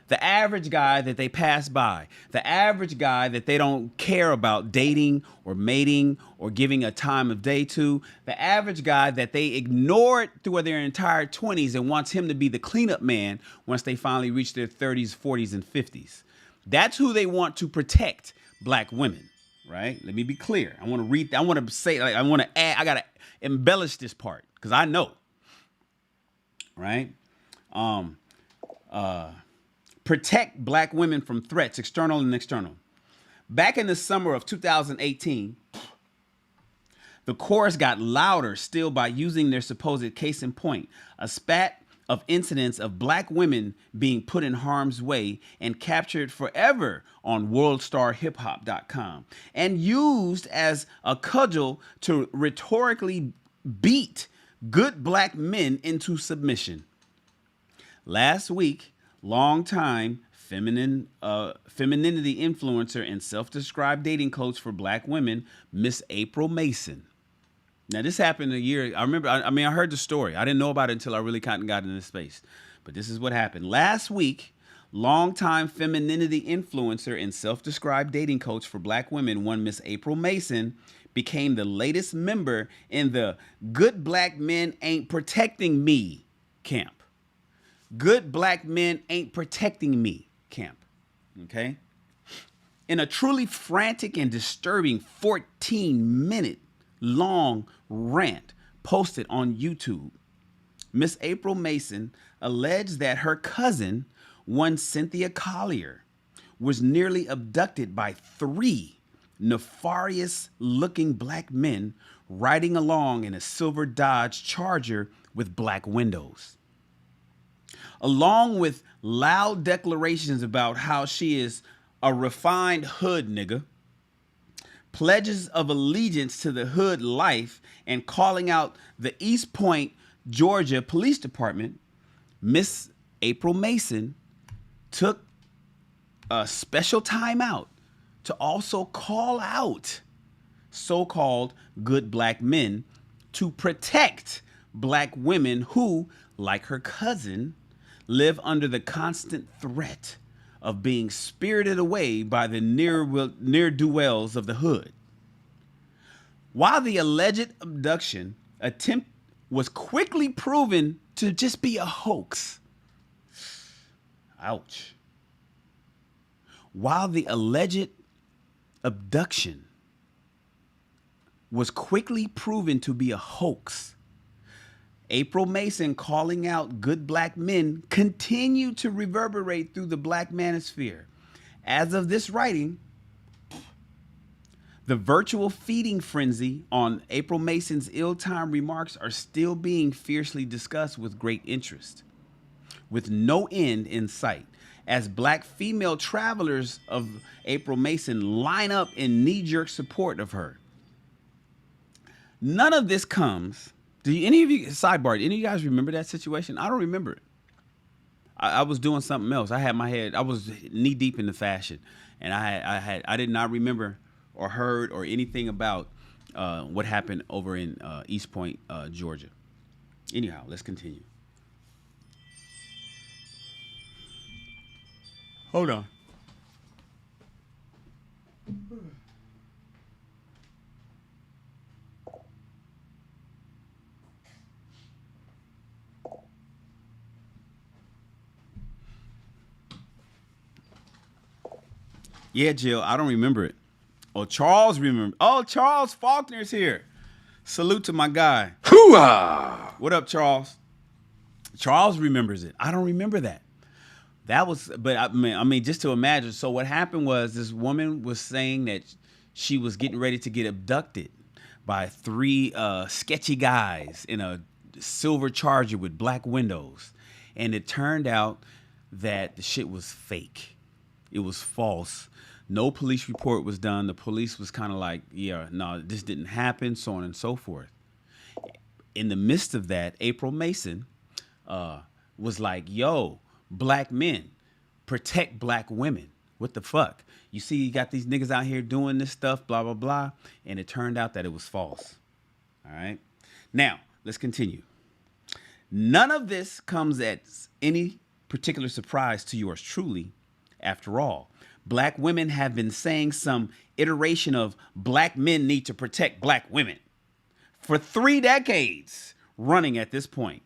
The average guy that they pass by. The average guy that they don't care about dating or mating or giving a time of day to. The average guy that they ignored through their entire 20s and wants him to be the cleanup man once they finally reach their 30s, 40s, and 50s. That's who they want to protect black women, right? Let me be clear. I want to add, I got to embellish this part because I know, right? Protect black women from threats, external and external. Back in the summer of 2018, the chorus got louder still by using their supposed case in point, a spat of incidents of black women being put in harm's way and captured forever on worldstarhiphop.com and used as a cudgel to rhetorically beat good black men into submission. Last week, longtime femininity influencer and self-described dating coach for black women, Miss April Mason. Now, this happened a year. I remember, I heard the story. I didn't know about it until I really got into this space. But this is what happened. Last week, longtime femininity influencer and self-described dating coach for black women, one Miss April Mason, became the latest member in the Good Black Men Ain't Protecting Me camp. Good black men ain't protecting me camp. Okay? In a truly frantic and disturbing 14-minute long rant posted on YouTube, Miss April Mason alleged that her cousin, one Cynthia Collier, was nearly abducted by 3 nefarious-looking black men riding along in a silver Dodge Charger with black windows. Along with loud declarations about how she is a refined hood nigga, pledges of allegiance to the hood life, and calling out the East Point, Georgia Police Department, Miss April Mason took a special time out to also call out so-called good black men to protect black women who, like her cousin, live under the constant threat of being spirited away by the ne'er-do-wells of the hood. While the alleged abduction attempt was quickly proven to just be a hoax. Ouch. While the alleged abduction was quickly proven to be a hoax, April Mason calling out good black men continued to reverberate through the Black Manosphere. As of this writing, the virtual feeding frenzy on April Mason's ill-timed remarks are still being fiercely discussed with great interest, with no end in sight, as black female travelers of April Mason line up in knee-jerk support of her. None of this comes. Do any of you, sidebar, do any of you guys remember that situation? I don't remember it. I was doing something else. I was knee deep in the fashion, and I did not remember or heard or anything about what happened over in East Point, Georgia. Anyhow, let's continue. Hold on. Yeah, Jill, I don't remember it. Oh, Charles remember. Oh, Charles Faulkner's here. Salute to my guy. Hooah! What up, Charles? Charles remembers it. I don't remember that. That was, but I mean, just to imagine. So what happened was this woman was saying that she was getting ready to get abducted by 3 sketchy guys in a silver Charger with black windows. And it turned out that the shit was fake. It was false. No police report was done. The police was kind of like, yeah, no, this didn't happen, so on and so forth. In the midst of that, April Mason was like, yo, black men, protect black women. What the fuck? You see, you got these niggas out here doing this stuff, blah, blah, blah. And it turned out that it was false. All right. Now, let's continue. None of this comes as any particular surprise to yours truly. After all, black women have been saying some iteration of black men need to protect black women for 3 decades running at this point.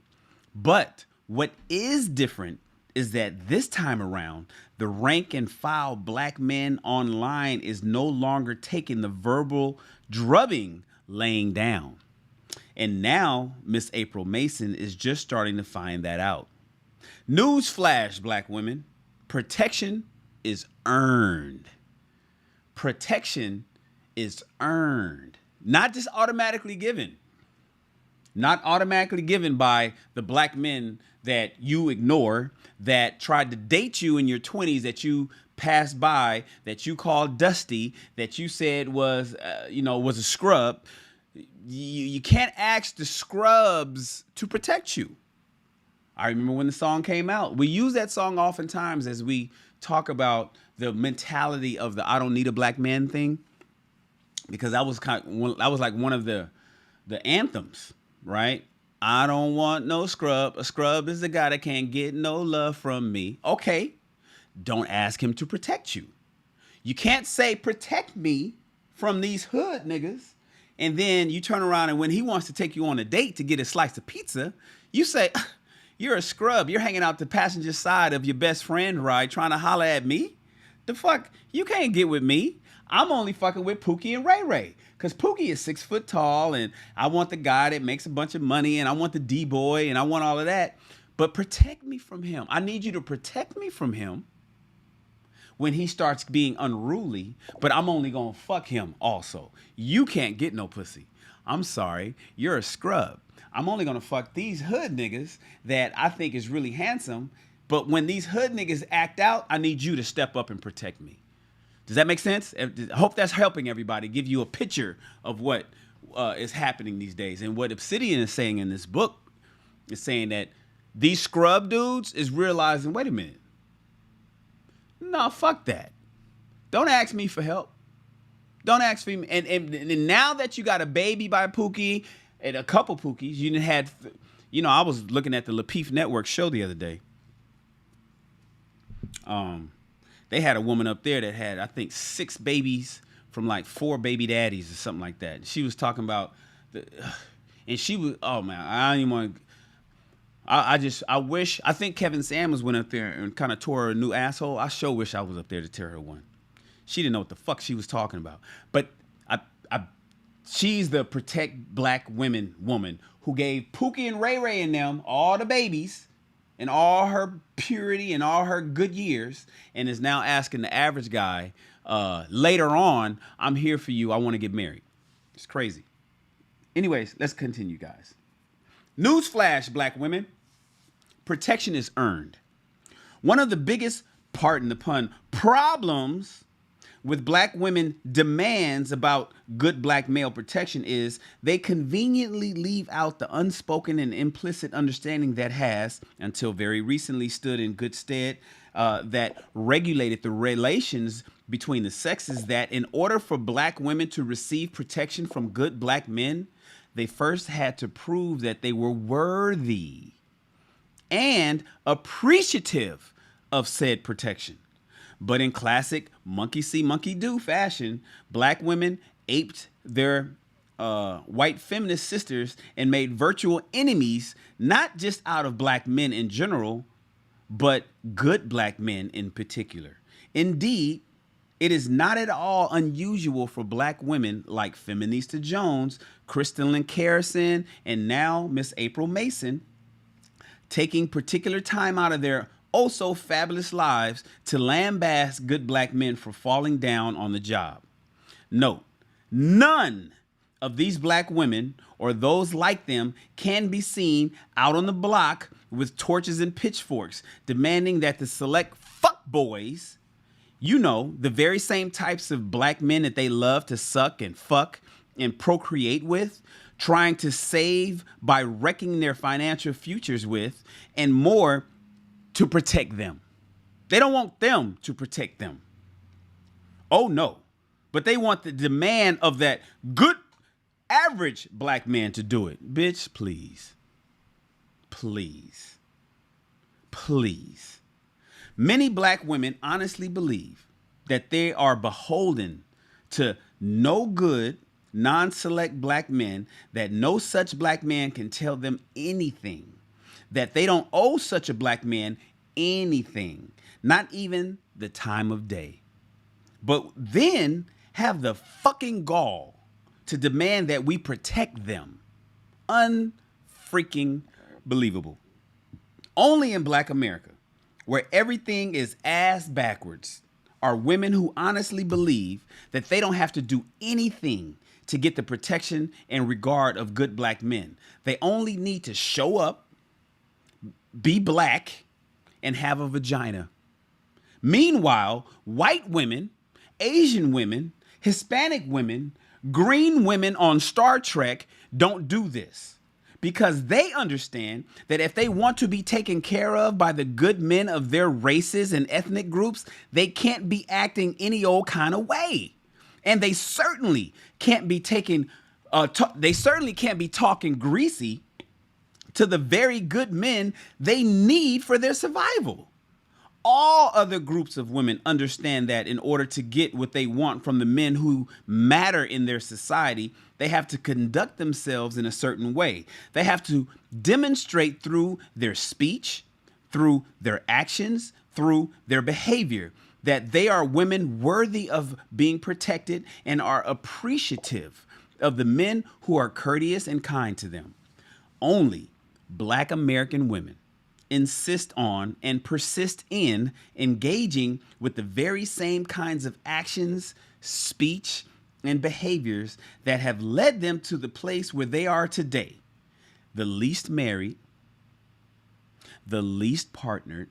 But what is different is that this time around, the rank and file black men online is no longer taking the verbal drubbing laying down. And now Miss April Mason is just starting to find that out. Newsflash, black women. Protection is earned. Protection is earned, not just automatically given. Not automatically given by the black men that you ignore, that tried to date you in your 20s, that you passed by, that you called dusty, that you said was, was a scrub. You can't ask the scrubs to protect you. I remember when the song came out. We use that song oftentimes as we talk about the mentality of the "I don't need a black man" thing, because that was like one of the anthems, right? I don't want no scrub. A scrub is the guy that can't get no love from me. Okay, don't ask him to protect you. You can't say protect me from these hood niggas, and then you turn around and when he wants to take you on a date to get a slice of pizza, you say, you're a scrub. You're hanging out the passenger side of your best friend ride trying to holler at me. The fuck? You can't get with me. I'm only fucking with Pookie and Ray Ray. Because Pookie is 6 foot tall and I want the guy that makes a bunch of money and I want the D-boy and I want all of that. But protect me from him. I need you to protect me from him when he starts being unruly, but I'm only going to fuck him also. You can't get no pussy. I'm sorry. You're a scrub. I'm only going to fuck these hood niggas that I think is really handsome. But when these hood niggas act out, I need you to step up and protect me. Does that make sense? I hope that's helping everybody, give you a picture of what is happening these days. And what Obsidian is saying in this book is saying that these scrub dudes is realizing, wait a minute. No, fuck that. Don't ask me for help. Don't ask me. And now that you got a baby by Pookie and a couple Pookies, you didn't had, I was looking at the Lapeef Network show the other day. They had a woman up there that had, I think, 6 babies from like 4 baby daddies or something like that. She was talking about and she was, oh man, I don't even want to, I think Kevin Samuels went up there and kind of tore her a new asshole. I sure wish I was up there to tear her one. She didn't know what the fuck she was talking about. But she's the protect black women woman who gave Pookie and Ray Ray and them all the babies and all her purity and all her good years, and is now asking the average guy later on, I'm here for you, I want to get married. It's crazy. Anyways, let's continue, guys. Newsflash, black women. Protection is earned. One of the biggest, pardon the pun, problems with black women demands about good black male protection is they conveniently leave out the unspoken and implicit understanding that has, until very recently, stood in good stead, that regulated the relations between the sexes, that in order for black women to receive protection from good black men, they first had to prove that they were worthy and appreciative of said protection. But in classic monkey see, monkey do fashion, black women aped their white feminist sisters and made virtual enemies, not just out of black men in general, but good black men in particular. Indeed, it is not at all unusual for black women like Feminista Jones, Crystalline Carrison, and now Miss April Mason taking particular time out of their oh so fabulous lives to lambast good black men for falling down on the job. Note, none of these black women or those like them can be seen out on the block with torches and pitchforks demanding that the select fuckboys, you know, the very same types of black men that they love to suck and fuck and procreate with, trying to save by wrecking their financial futures with, and more, to protect them. They don't want them to protect them. Oh no. But they want the demand of that good average black man to do it. Bitch, please. Please. Please. Many black women honestly believe that they are beholden to no good, non-select black men, that no such black man can tell them anything, that they don't owe such a black man anything, not even the time of day, but then have the fucking gall to demand that we protect them. Unfreaking believable. Only in black America, where everything is ass backwards, are women who honestly believe that they don't have to do anything to get the protection and regard of good black men. They only need to show up, be black, and have a vagina. Meanwhile, white women, Asian women, Hispanic women, green women on Star Trek don't do this, because they understand that if they want to be taken care of by the good men of their races and ethnic groups, they can't be acting any old kind of way. And they certainly can't be talking greasy to the very good men they need for their survival. All other groups of women understand that in order to get what they want from the men who matter in their society, they have to conduct themselves in a certain way. They have to demonstrate through their speech, through their actions, through their behavior, that they are women worthy of being protected and are appreciative of the men who are courteous and kind to them. Only black American women insist on and persist in engaging with the very same kinds of actions, speech, and behaviors that have led them to the place where they are today. The least married, the least partnered,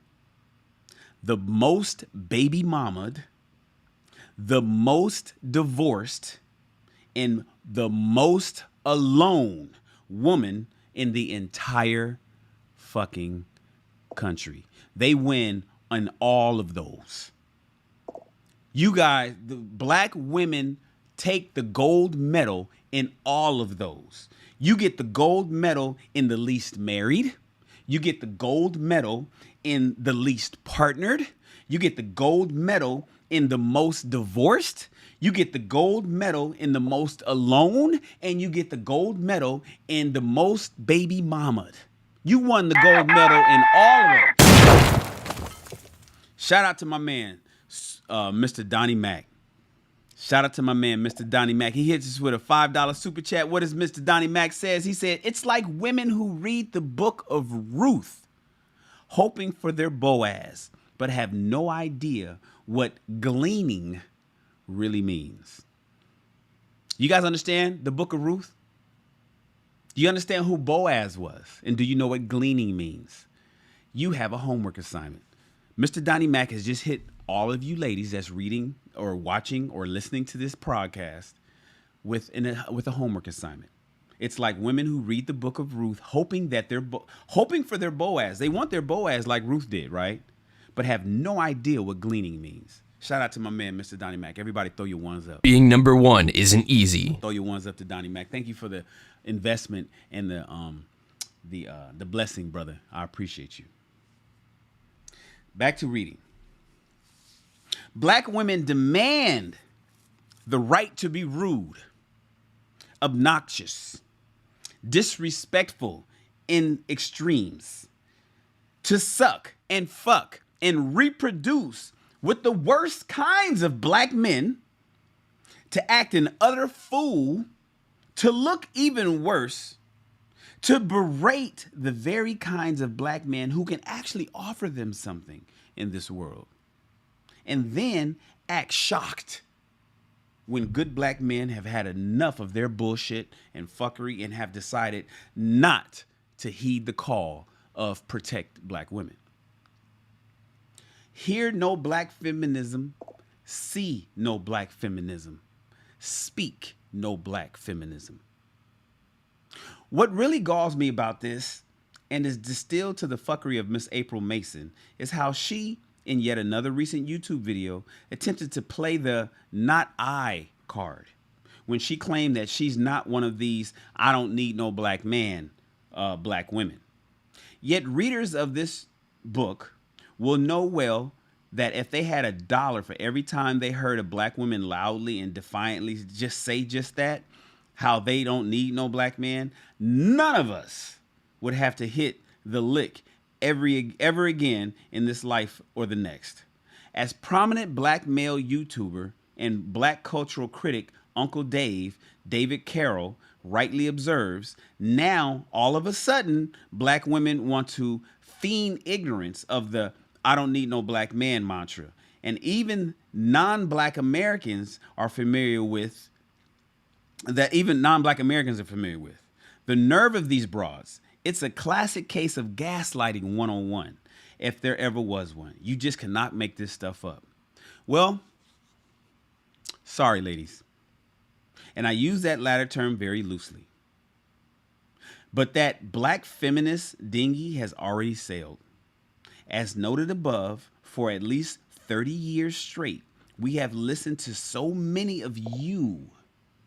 the most baby mamaed, the most divorced, and the most alone woman in the entire fucking country. They win on all of those. You guys, the black women take the gold medal in all of those. You get the gold medal in the least married. You get the gold medal in the least partnered. You get the gold medal in the most divorced. You get the gold medal in the most alone. And you get the gold medal in the most baby mamaed. You won the gold medal in all of them. Shout out to my man, Mr. Donnie Mac. Shout out to my man, Mr. Donnie Mac. He hits us with a $5 super chat. What does Mr. Donnie Mac says? He said, it's like women who read the book of Ruth, hoping for their Boaz, but have no idea what gleaning really means. You guys understand the book of Ruth? Do you understand who Boaz was? And do you know what gleaning means? You have a homework assignment. Mr. Donnie Mack has just hit all of you ladies that's reading or watching or listening to this podcast with a homework assignment. It's like women who read the book of Ruth, hoping that hoping for their Boaz. They want their Boaz like Ruth did, right? But have no idea what gleaning means. Shout out to my man, Mr. Donnie Mack. Everybody throw your ones up. Being number one isn't easy. Throw your ones up to Donnie Mack. Thank you for the investment and the blessing, brother. I appreciate you. Back to reading. Black women demand the right to be rude, obnoxious, disrespectful in extremes, to suck and fuck and reproduce with the worst kinds of black men, to act an utter fool, to look even worse, to berate the very kinds of black men who can actually offer them something in this world, and then act shocked when good black men have had enough of their bullshit and fuckery and have decided not to heed the call of protect black women. Hear no black feminism, see no black feminism, speak no black feminism. What really galls me about this, and is distilled to the fuckery of Miss April Mason, is how she, in yet another recent YouTube video, attempted to play the not I card when she claimed that she's not one of these I don't need no black man black women. Yet readers of this book will know well that if they had $1 for every time they heard a black woman loudly and defiantly just say just that, how they don't need no black man, none of us would have to hit the lick ever again in this life or the next. As prominent black male YouTuber and black cultural critic Uncle David Carroll, rightly observes, now all of a sudden black women want to feign ignorance of the I don't need no black man mantra. And even non-black Americans are familiar with that. Even non-black Americans are familiar with the nerve of these broads. It's a classic case of gaslighting 101, if there ever was one. You just cannot make this stuff up. Well, sorry, ladies. And I use that latter term very loosely. But that black feminist dinghy has already sailed. As noted above, for at least 30 years straight, we have listened to so many of you,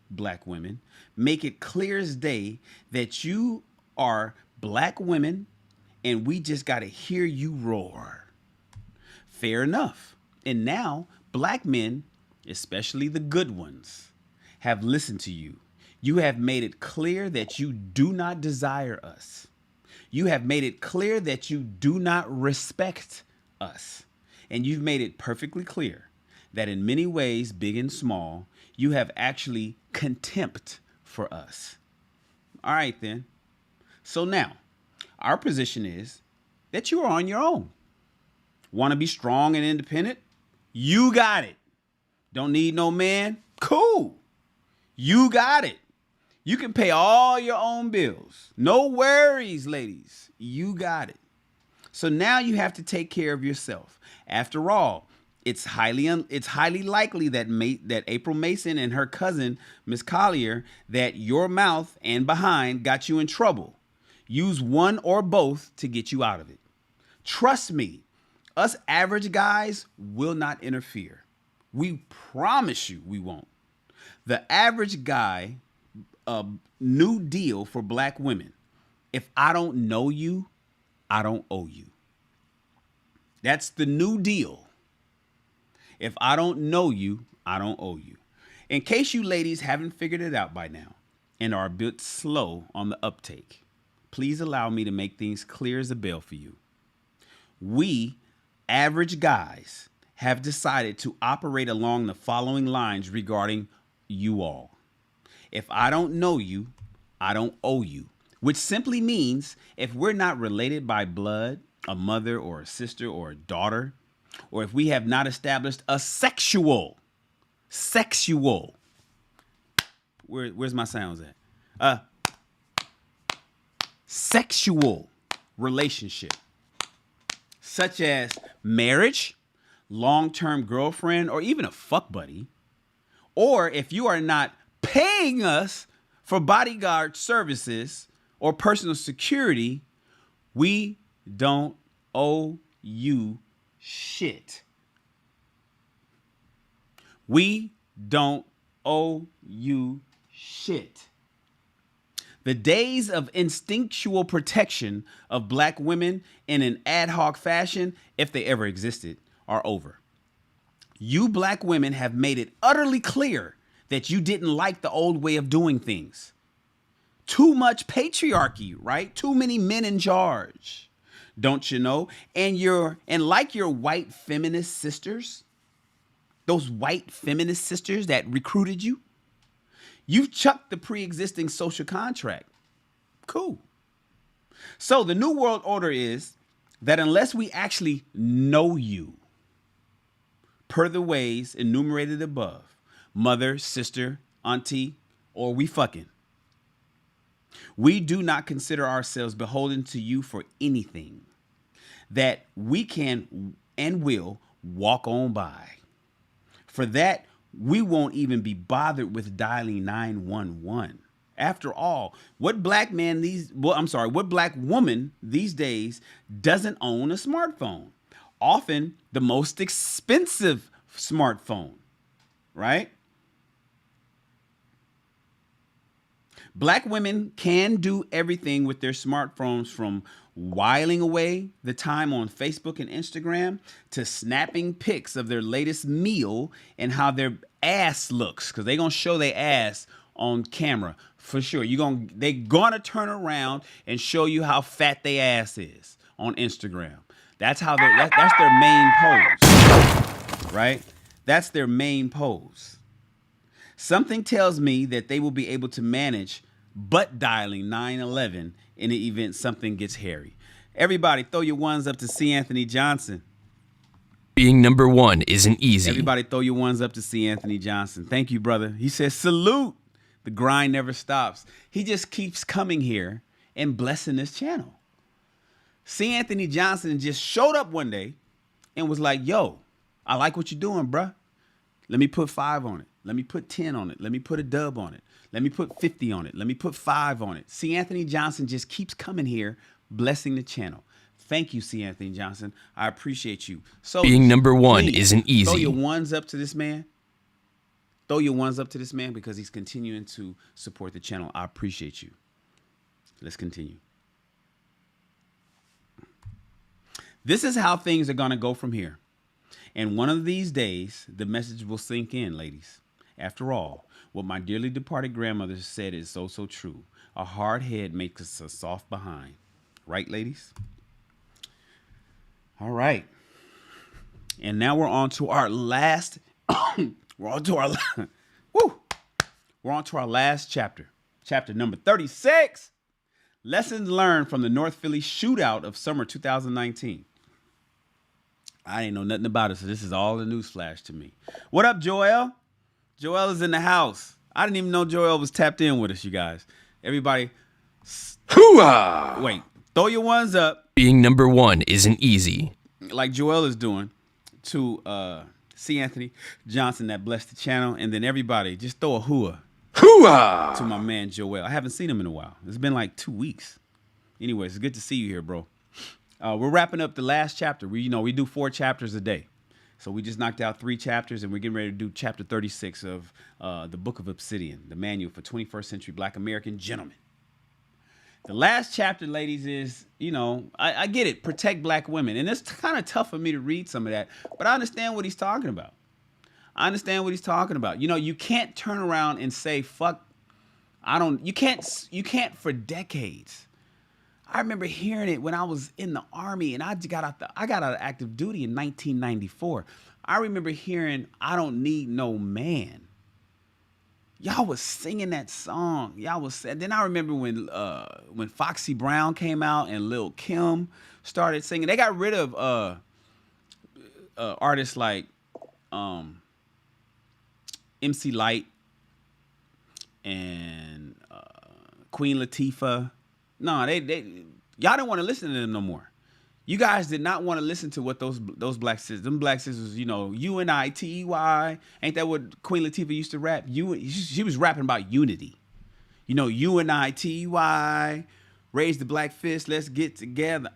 black women, make it clear as day that you are black women and we just got to hear you roar. Fair enough. And now black men, especially the good ones, have listened to you. You have made it clear that you do not desire us. You have made it clear that you do not respect us. And you've made it perfectly clear that in many ways, big and small, you have actually contempt for us. All right, then. So now, our position is that you are on your own. Want to be strong and independent? You got it. Don't need no man? Cool. You got it. You can pay all your own bills. No worries, ladies. You got it. So now you have to take care of yourself. After all, it's highly likely that April Mason and her cousin, Miss Collier, that your mouth and behind got you in trouble. Use one or both to get you out of it. Trust me, us average guys will not interfere. We promise you we won't. The average guy, new deal for black women. If I don't know you, I don't owe you. That's the new deal. If I don't know you, I don't owe you. In case you ladies haven't figured it out by now and are a bit slow on the uptake, please allow me to make things clear as a bell for you. We, average guys, have decided to operate along the following lines regarding you all. If I don't know you, I don't owe you, which simply means if we're not related by blood, a mother or a sister or a daughter, or if we have not established a sexual, where's my sounds at? Sexual relationship. such as marriage, long-term girlfriend, or even a fuck buddy, or if you are not paying us for bodyguard services or personal security, we don't owe you shit. We don't owe you shit. The days of instinctual protection of black women in an ad hoc fashion, if they ever existed, are over. You black women have made it utterly clear that you didn't like the old way of doing things. Too much patriarchy, right? Too many men in charge. Don't you know? And like your white feminist sisters, those white feminist sisters that recruited you, you've chucked the pre-existing social contract. Cool. So the new world order is that unless we actually know you, per the ways enumerated above, mother, sister, auntie, or we fucking, we do not consider ourselves beholden to you for anything, that we can and will walk on by. For that, we won't even be bothered with dialing 911. After all, what black woman these days doesn't own a smartphone? Often the most expensive smartphone, right? Black women can do everything with their smartphones, from whiling away the time on Facebook and Instagram to snapping pics of their latest meal and how their ass looks, because they're going to show their ass on camera for sure. They're going to turn around and show you how fat their ass is on Instagram. That's how that's their main pose, right? That's their main pose. Something tells me that they will be able to manage butt dialing 911 in the event something gets hairy. Everybody throw your ones up to C. Anthony Johnson. Being number one isn't easy. Everybody throw your ones up to C. Anthony Johnson. Thank you, brother. He says, salute. The grind never stops. He just keeps coming here and blessing this channel. C. Anthony Johnson just showed up one day and was like, yo, I like what you're doing, bruh. Let me put 5 on it. Let me put 10 on it. Let me put a dub on it. Let me put 50 on it. Let me put 5 on it. C. Anthony Johnson just keeps coming here, blessing the channel. Thank you, C. Anthony Johnson. I appreciate you. So being number one isn't easy. Throw your ones up to this man. Throw your ones up to this man because he's continuing to support the channel. I appreciate you. Let's continue. This is how things are going to go from here. And one of these days, the message will sink in, ladies. After all, what my dearly departed grandmother said is so, so true. A hard head makes us a soft behind. Right, ladies? All right. And now we're on to our last... we're on to our last chapter. Chapter number 36. Lessons learned from the North Philly shootout of summer 2019. I didn't know nothing about it, so this is all a newsflash to me. What up, Joel? Joel is in the house. I didn't even know Joel was tapped in with us, you guys. Everybody, hoo-ah! Wait, throw your ones up. Being number one isn't easy. Like Joel is doing to C. Anthony Johnson that blessed the channel. And then everybody, just throw a hoo-ah to my man Joel. I haven't seen him in a while. It's been like 2 weeks. Anyways, it's good to see you here, bro. We're wrapping up the last chapter. We do 4 chapters a day. So we just knocked out 3 chapters, and we're getting ready to do chapter 36 of the Book of Obsidian, the manual for 21st century Black American gentlemen. The last chapter, ladies, is, I get it, protect black women. And it's kind of tough for me to read some of that, but I understand what he's talking about. You can't turn around and say, fuck, you can't for decades. I remember hearing it when I was in the Army, and I got out of active duty in 1994. I remember hearing, I don't need no man. Y'all was singing that song. Then I remember when Foxy Brown came out and Lil' Kim started singing. They got rid of artists like MC Lyte and Queen Latifah. No, y'all didn't want to listen to them no more. You guys did not want to listen to what those black sisters, them black sisters, UNITY. Ain't that what Queen Latifah used to rap? She was rapping about unity. UNITY, raise the black fist, let's get together.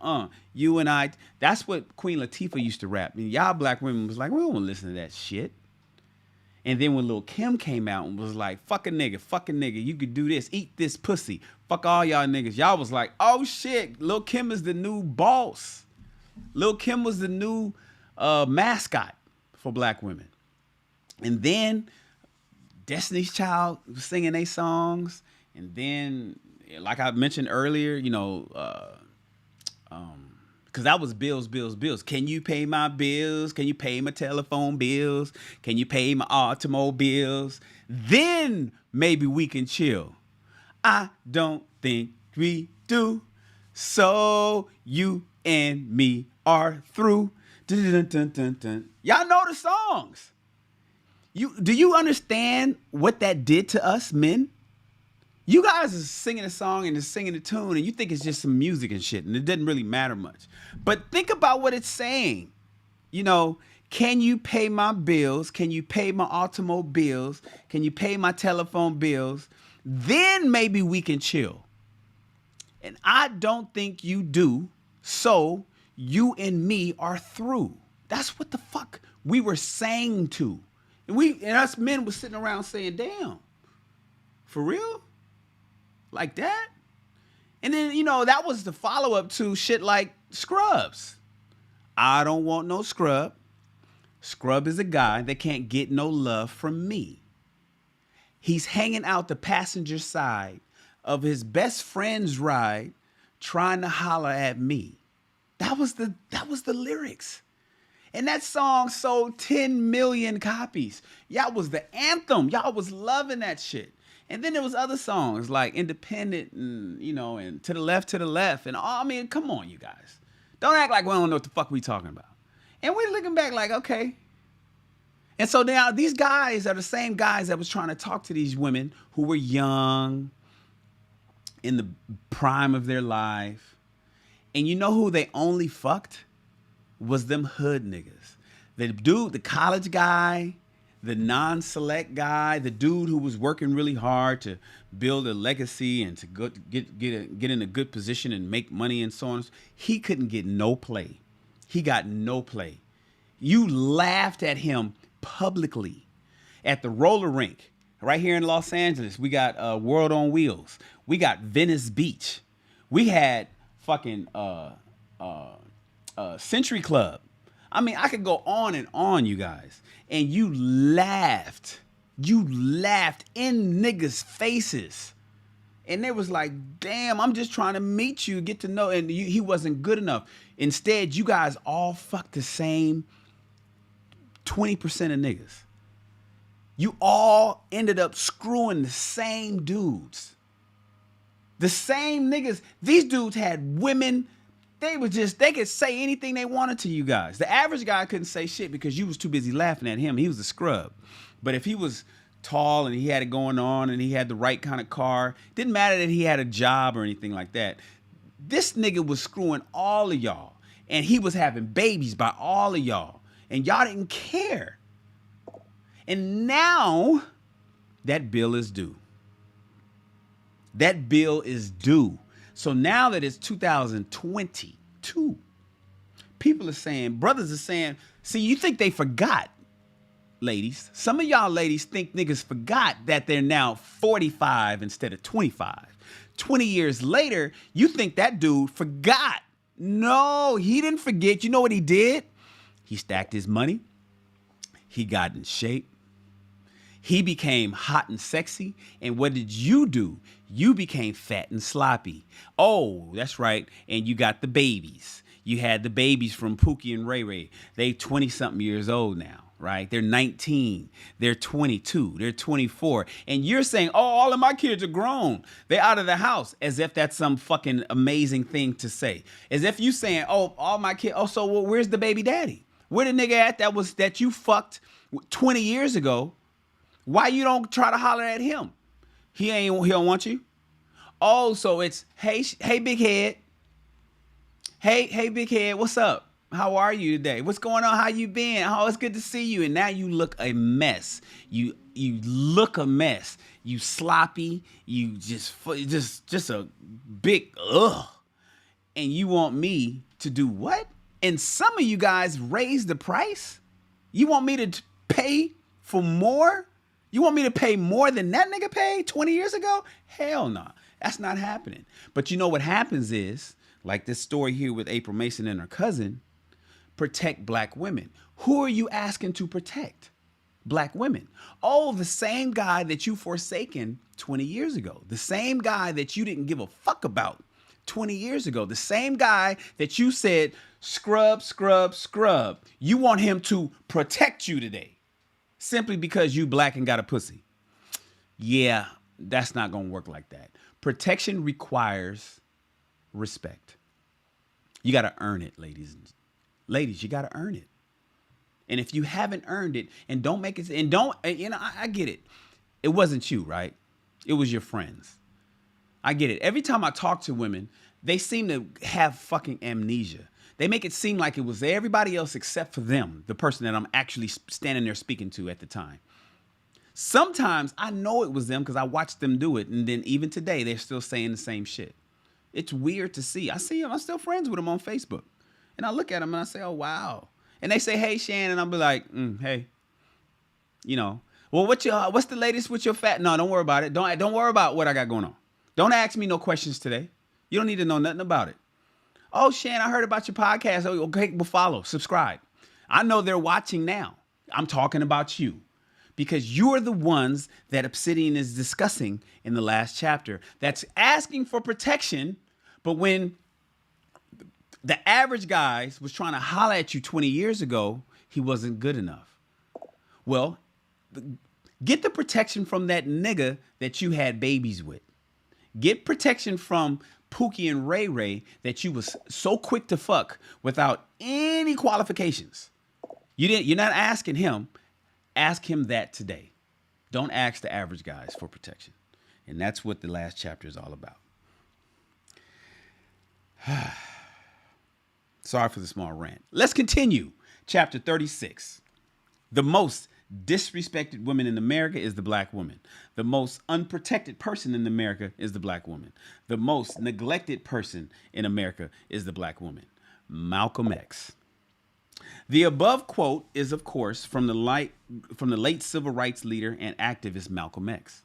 That's what Queen Latifah used to rap. And y'all black women was like, we don't want to listen to that shit. And then when Lil' Kim came out and was like, fuck a nigga, you could do this, eat this pussy, fuck all y'all niggas. Y'all was like, oh shit, Lil' Kim is the new boss. Lil' Kim was the new mascot for black women. And then Destiny's Child was singing their songs. And then, like I mentioned earlier, because that was bills. Can you pay my bills? Can you pay my telephone bills? Can you pay my automobiles? Then maybe we can chill. I don't think we do. So you and me are through. Dun, dun, dun, dun. Y'all know the songs. Do you understand what that did to us men? You guys are singing a song and just singing a tune, and you think it's just some music and shit, and it doesn't really matter much. But think about what it's saying. Can you pay my bills? Can you pay my automobiles? Can you pay my telephone bills? Then maybe we can chill. And I don't think you do, so you and me are through. That's what the fuck we were saying to. And us men were sitting around saying, damn, for real? Like that? And then, that was the follow-up to shit like Scrubs. I don't want no scrub. Scrub is a guy that can't get no love from me. He's hanging out the passenger side of his best friend's ride trying to holler at me. That was the lyrics. And that song sold 10 million copies. Y'all was the anthem. Y'all was loving that shit. And then there was other songs like Independent and, and To the Left. And come on, you guys. Don't act like we don't know what the fuck we talking about. And we're looking back like, okay. And so now these guys are the same guys that was trying to talk to these women who were young, in the prime of their life. And you know who they only fucked? Was them hood niggas. The dude, the college guy, the non-select guy, the dude who was working really hard to build a legacy and to get in a good position and make money and so on. He couldn't get no play. He got no play. You laughed at him publicly at the roller rink right here in Los Angeles. We got World on Wheels. We got Venice Beach. We had fucking Century Club. I could go on and on, you guys. And you laughed. You laughed in niggas' faces. And they was like, damn, I'm just trying to meet you, get to know. And he wasn't good enough. Instead, you guys all fucked the same 20% of niggas. You all ended up screwing the same dudes. The same niggas. These dudes had women. They could say anything they wanted to you guys. The average guy couldn't say shit because you was too busy laughing at him. He was a scrub. But if he was tall and he had it going on and he had the right kind of car, didn't matter that he had a job or anything like that. This nigga was screwing all of y'all. And he was having babies by all of y'all. And y'all didn't care. And now that bill is due. That bill is due. So now that it's 2022, people are saying, brothers are saying, see, you think they forgot, ladies. Some of y'all ladies think niggas forgot that they're now 45 instead of 25. 20 years later, you think that dude forgot. No, he didn't forget. You know what he did? He stacked his money. He got in shape. He became hot and sexy. And what did you do? You became fat and sloppy. Oh, that's right. And you got the babies. You had the babies from Pookie and Ray Ray. They 20-something years old now, right? They're 19. They're 22. They're 24. And you're saying, oh, all of my kids are grown. They're out of the house. As if that's some fucking amazing thing to say. As if you saying, oh, all my kids. Oh, so well, where's the baby daddy? Where the nigga at that you fucked 20 years ago? Why you don't try to holler at him? He don't want you. Oh, so it's hey big head, Hey, big head, what's up? How are you today? What's going on? How you been? Oh, it's good to see you. And now you look a mess. You look a mess. You sloppy. You just a big ugh. And you want me to do what? And some of you guys raised the price? You want me to pay for more? You want me to pay more than that nigga paid 20 years ago? Hell no. That's not happening. But you know what happens is, like this story here with April Mason and her cousin, protect black women. Who are you asking to protect? Black women. Oh, the same guy that you forsaken 20 years ago. The same guy that you didn't give a fuck about 20 years ago. The same guy that you said, scrub, scrub, scrub. You want him to protect you today simply because you black and got a pussy. Yeah, that's not going to work like that. Protection requires respect. You got to earn it, ladies. Ladies, you got to earn it. And if you haven't earned it, and don't make it, and don't, you know, I get it. It wasn't you, right? It was your friends. I get it. Every time I talk to women, they seem to have fucking amnesia. They make it seem like it was everybody else except for them, the person that I'm actually standing there speaking to at the time. Sometimes I know it was them because I watched them do it. And then even today, they're still saying the same shit. It's weird to see. I see them. I'm still friends with them on Facebook. And I look at them and I say, oh, wow. And they say, hey, Shannon. I'll be like, hey, you know, well, what's the latest with your fat? No, don't worry about it. Don't worry about what I got going on. Don't ask me no questions today. You don't need to know nothing about it. Oh, Shannon, I heard about your podcast. Oh, okay, well, follow, subscribe. I know they're watching now. I'm talking about you because you're the ones that Obsidian is discussing in the last chapter that's asking for protection. But when the average guy was trying to holler at you 20 years ago, he wasn't good enough. Well, get the protection from that nigga that you had babies with. Get protection from Pookie and Ray Ray that you was so quick to fuck without any qualifications. You're not asking him. Ask him that today. Don't ask the average guys for protection. And that's what the last chapter is all about. Sorry for the small rant. Let's continue. Chapter 36. The most disrespected woman in America is the black woman. The most unprotected person in America is the black woman. The most neglected person in America is the black woman. Malcolm X. The above quote is, of course, from the late civil rights leader and activist Malcolm X.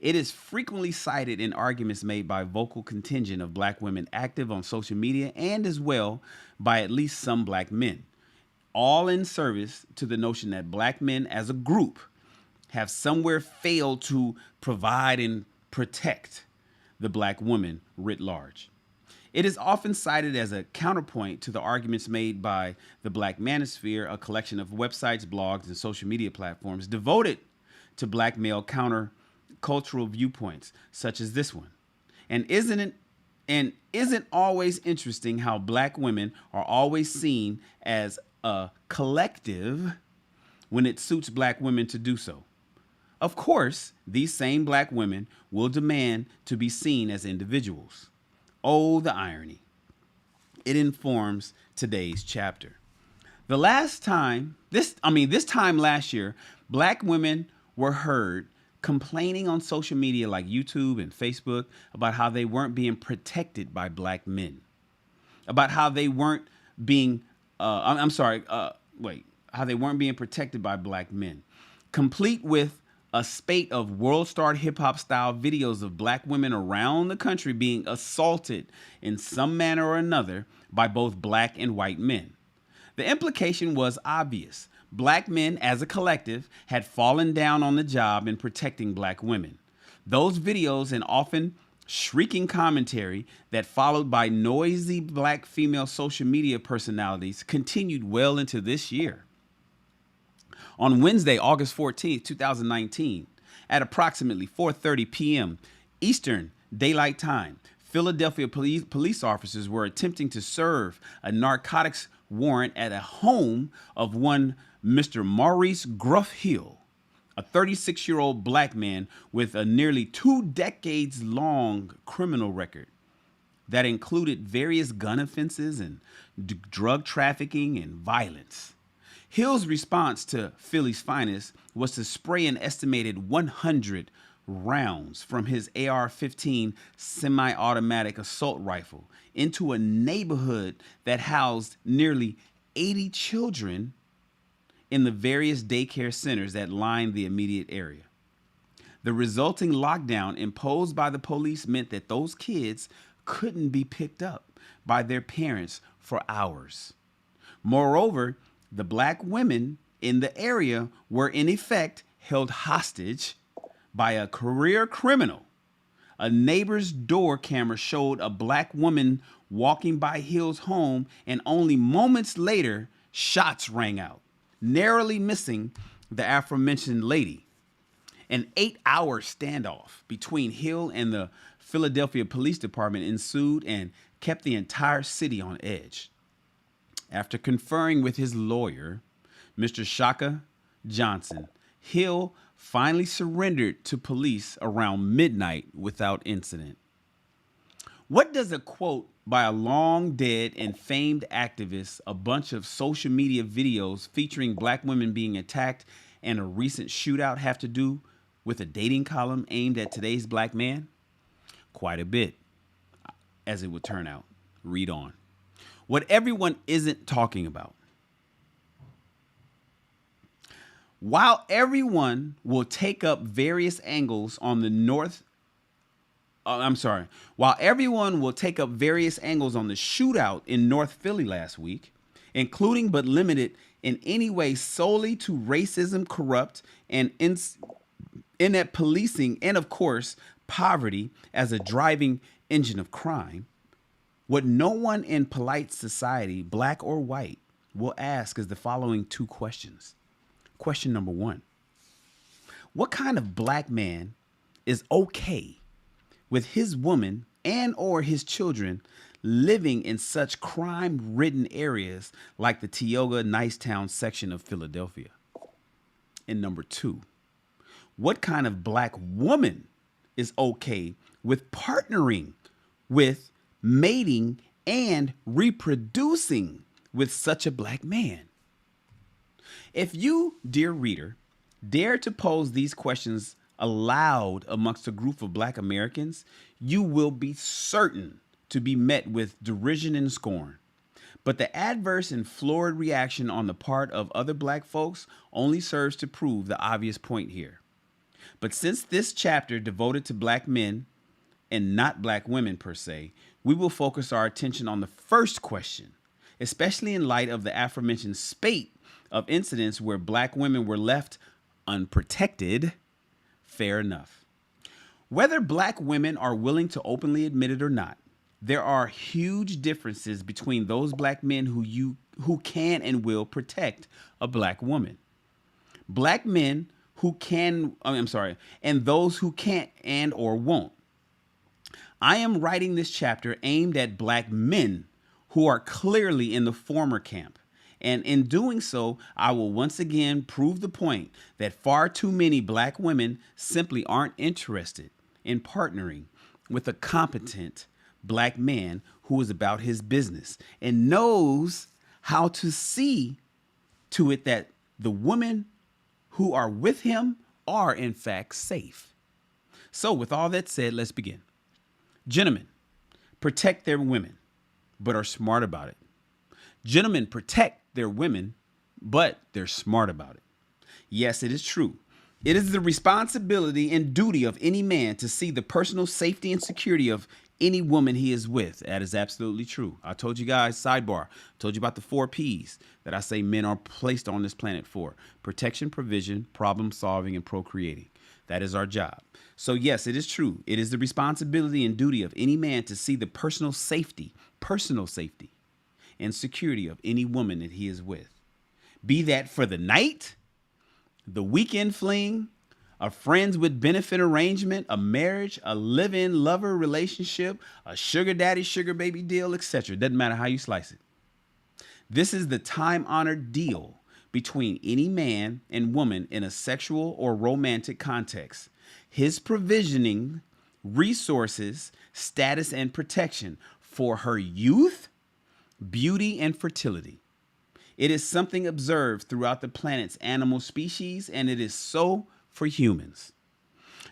It is frequently cited in arguments made by vocal contingent of black women active on social media and as well by at least some black men, all in service to the notion that black men as a group have somewhere failed to provide and protect the black woman writ large. It is often cited as a counterpoint to the arguments made by the Black Manosphere, a collection of websites, blogs, and social media platforms devoted to black male counter-cultural viewpoints, such as this one. And isn't always interesting how black women are always seen as a collective when it suits black women to do so? Of course, these same black women will demand to be seen as individuals. Oh, the irony. It informs today's chapter. This time last year, black women were heard complaining on social media like YouTube and Facebook about how they weren't being protected by black men. About how they weren't being, how they weren't being protected by black men. Complete with a spate of world star hip hop style videos of black women around the country being assaulted in some manner or another by both black and white men. The implication was obvious. Black men as a collective had fallen down on the job in protecting black women. Those videos and often shrieking commentary that followed by noisy black female social media personalities continued well into this year. On Wednesday, August 14th, 2019, at approximately 4:30 p.m. Eastern Daylight Time, Philadelphia police officers were attempting to serve a narcotics warrant at a home of one Mr. Maurice Gruff Hill, a 36-year-old black man with a nearly 2 decades long criminal record. that included various gun offenses and drug trafficking and violence. Hill's response to Philly's finest was to spray an estimated 100 rounds from his AR-15 semi-automatic assault rifle into a neighborhood that housed nearly 80 children in the various daycare centers that lined the immediate area. The resulting lockdown imposed by the police meant that those kids couldn't be picked up by their parents for hours. Moreover, the black women in the area were in effect held hostage by a career criminal. A neighbor's door camera showed a black woman walking by Hill's home, and only moments later, shots rang out, narrowly missing the aforementioned lady. An 8-hour standoff between Hill and the Philadelphia Police Department ensued and kept the entire city on edge. After conferring with his lawyer, Mr. Shaka Johnson, Hill finally surrendered to police around midnight without incident. What does a quote by a long dead and famed activist, a bunch of social media videos featuring black women being attacked, and a recent shootout have to do with a dating column aimed at today's black man? Quite a bit, as it would turn out. Read on. What everyone isn't talking about. While everyone will take up various angles on the While everyone will take up various angles on the shootout in North Philly last week, including but limited in any way solely to racism, corrupt, and inept policing, and of course, poverty as a driving engine of crime, what no one in polite society, black or white, will ask is the following two questions. Question number one: what kind of black man is okay with his woman and or his children living in such crime-ridden areas like the Tioga Nicetown section of Philadelphia? And number two, what kind of black woman is okay with partnering with, mating, and reproducing with such a black man? If you, dear reader, dare to pose these questions aloud amongst a group of black Americans, you will be certain to be met with derision and scorn. But the adverse and florid reaction on the part of other black folks only serves to prove the obvious point here. But since this chapter devoted to black men and not black women per se, we will focus our attention on the first question, especially in light of the aforementioned spate of incidents where black women were left unprotected. Fair enough. Whether black women are willing to openly admit it or not, there are huge differences between those black men who can and will protect a black woman. Black men who can, and those who can't and or won't. I am writing this chapter aimed at black men who are clearly in the former camp. And in doing so, I will once again prove the point that far too many black women simply aren't interested in partnering with a competent black man who is about his business and knows how to see to it that the women who are with him are in fact safe. So with all that said, let's begin. Gentlemen, protect their women, but are smart about it. Gentlemen, protect their women, but they're smart about it. Yes, it is true. It is the responsibility and duty of any man to see the personal safety and security of any woman he is with. That is absolutely true. I told you guys, sidebar, told you about the 4 P's that I say men are placed on this planet for: protection, provision, problem solving, and procreating. That is our job. So yes, it is true. It is the responsibility and duty of any man to see the personal safety and security of any woman that he is with. Be that for the night, the weekend fling, a friends with benefit arrangement, a marriage, a live-in lover relationship, a sugar daddy, sugar baby deal, etc. Doesn't matter how you slice it. This is the time-honored deal between any man and woman in a sexual or romantic context. His provisioning resources, status, and protection for her youth, beauty, and fertility. It is something observed throughout the planet's animal species, and it is so for humans.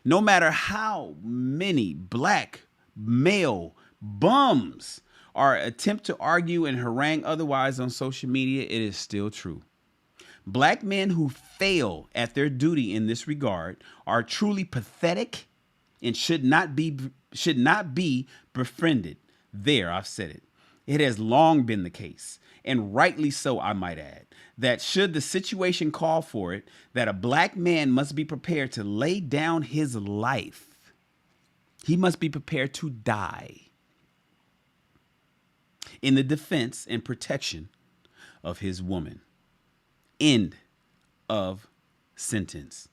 No matter how many black male bums are attempt to argue and harangue otherwise on social media, it is still true. Black men who fail at their duty in this regard are truly pathetic and should not be befriended. There, I've said it. It has long been the case, and rightly so, I might add, that should the situation call for it, that a black man must be prepared to lay down his life. He must be prepared to die in the defense and protection of his woman. End of sentence.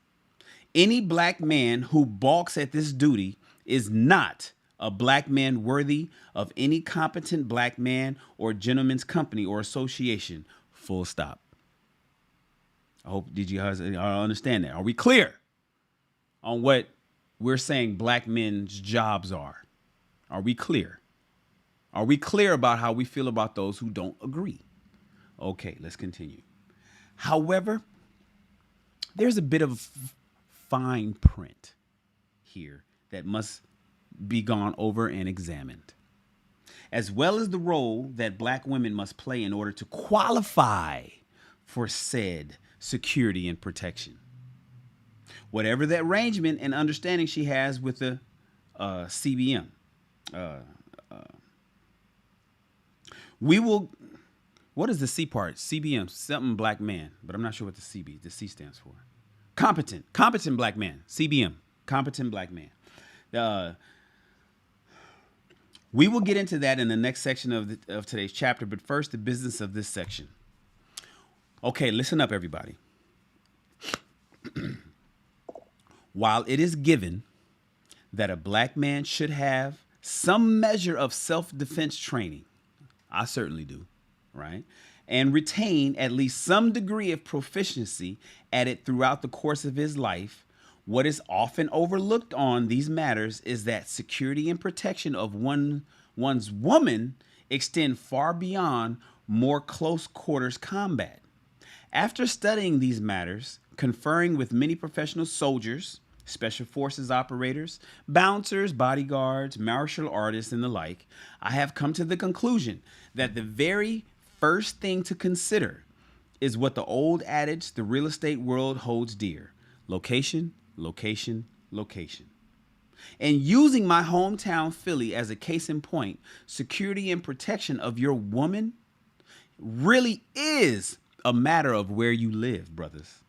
Any black man who balks at this duty is not a black man worthy of any competent black man or gentleman's company or association. Full stop. I hope, did you guys understand that? Are we clear on what we're saying black men's jobs are? Are we clear? Are we clear about how we feel about those who don't agree? Okay, let's continue. However, there's a bit of fine print here that must be gone over and examined, as well as the role that black women must play in order to qualify for said security and protection. Whatever the arrangement and understanding she has with the CBM. We will, what is the C part? CBM, something black man, but I'm not sure what the C stands for. Competent black man, CBM, competent black man. We will get into that in the next section of today's chapter, but first, the business of this section. Okay, listen up, everybody. While it is given that a black man should have some measure of self-defense training, I certainly do, right? And retain at least some degree of proficiency at it throughout the course of his life, what is often overlooked on these matters is that security and protection of one's woman extend far beyond more close quarters combat. After studying these matters, conferring with many professional soldiers, special forces operators, bouncers, bodyguards, martial artists, and the like, I have come to the conclusion that the very first thing to consider is what the old adage the real estate world holds dear: location, location, location. And using my hometown Philly as a case in point, security and protection of your woman really is a matter of where you live, brothers.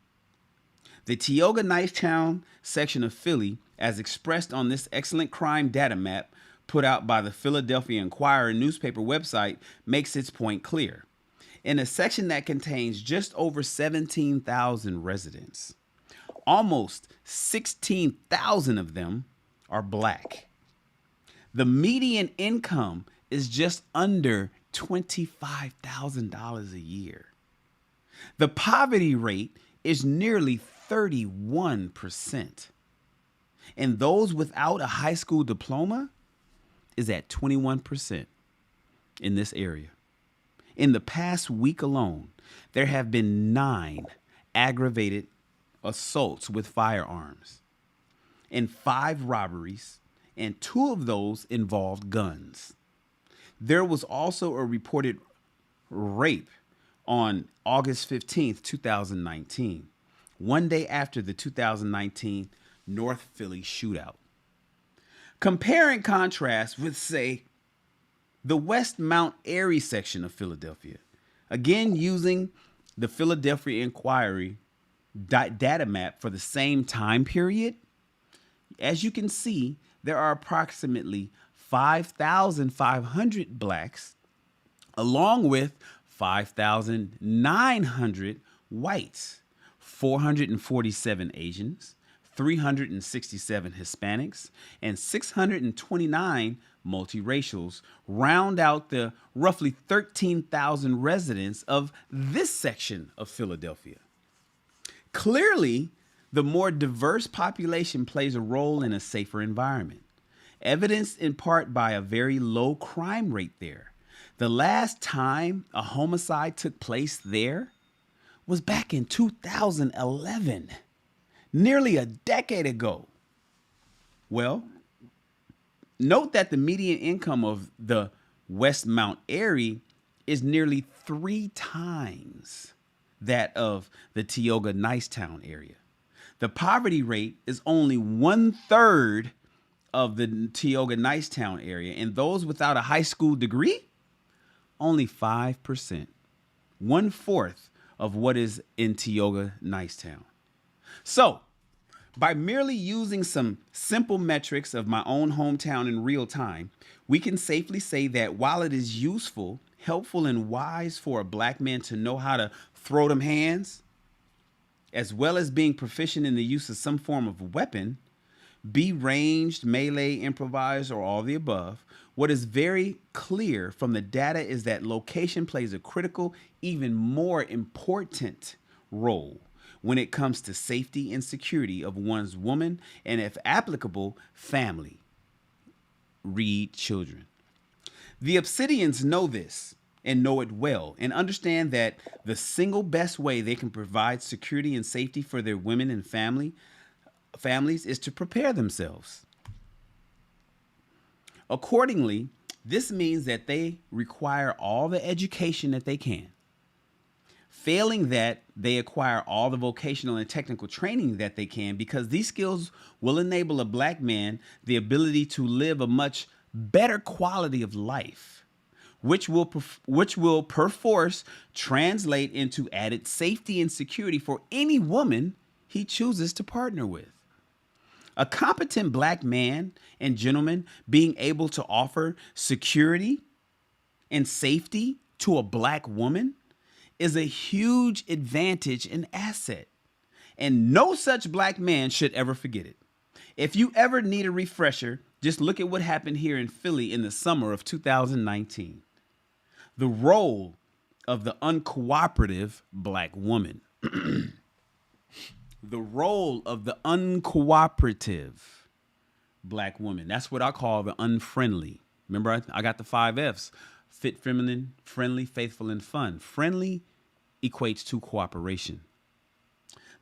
The Tioga Nicetown section of Philly, as expressed on this excellent crime data map put out by the Philadelphia Inquirer newspaper website, makes its point clear. In a section that contains just over 17,000 residents, almost 16,000 of them are black. The median income is just under $25,000 a year. The poverty rate is nearly 31%. And those without a high school diploma is at 21% in this area. In the past week alone, there have been 9 aggravated assaults with firearms and 5 robberies, and 2 of those involved guns. There was also a reported rape on August 15th, 2019, one day after the 2019 North Philly shootout. Compare and contrast with, say, the West Mount Airy section of Philadelphia, again using the Philadelphia Inquiry data map for the same time period. As you can see, there are approximately 5,500 blacks, along with 5,900 whites, 447 Asians, 367 Hispanics, and 629 multiracials round out the roughly 13,000 residents of this section of Philadelphia. Clearly, the more diverse population plays a role in a safer environment. evidenced in part by a very low crime rate there. The last time a homicide took place there was back in 2011, nearly a decade ago. Well, note that the median income of the West Mount Airy is nearly 3 times that of the Tioga Nicetown area. The poverty rate is only 1/3 of the Tioga Nicetown area, and those without a high school degree, only 5%, 1/4 of what is in Tioga Nicetown. So, by merely using some simple metrics of my own hometown in real time, we can safely say that while it is useful, helpful, and wise for a black man to know how to throw them hands, as well as being proficient in the use of some form of weapon, be ranged, melee, improvised, or all the above, what is very clear from the data is that location plays a critical, even more important role when it comes to safety and security of one's woman and, if applicable, family. Read children. The Obsidians know this and know it well and understand that the single best way they can provide security and safety for their women and families is to prepare themselves. Accordingly, this means that they require all the education that they can. Failing that, they acquire all the vocational and technical training that they can, because these skills will enable a black man the ability to live a much better quality of life, which will perforce translate into added safety and security for any woman he chooses to partner with. A competent black man and gentleman being able to offer security and safety to a black woman is a huge advantage and asset, and no such black man should ever forget it. If you ever need a refresher, just look at what happened here in Philly in the summer of 2019. The role of the uncooperative black woman. The role of the uncooperative black woman. That's what I call the unfriendly. Remember, I got the 5 F's. Fit, feminine, friendly, faithful, and fun. Friendly equates to cooperation.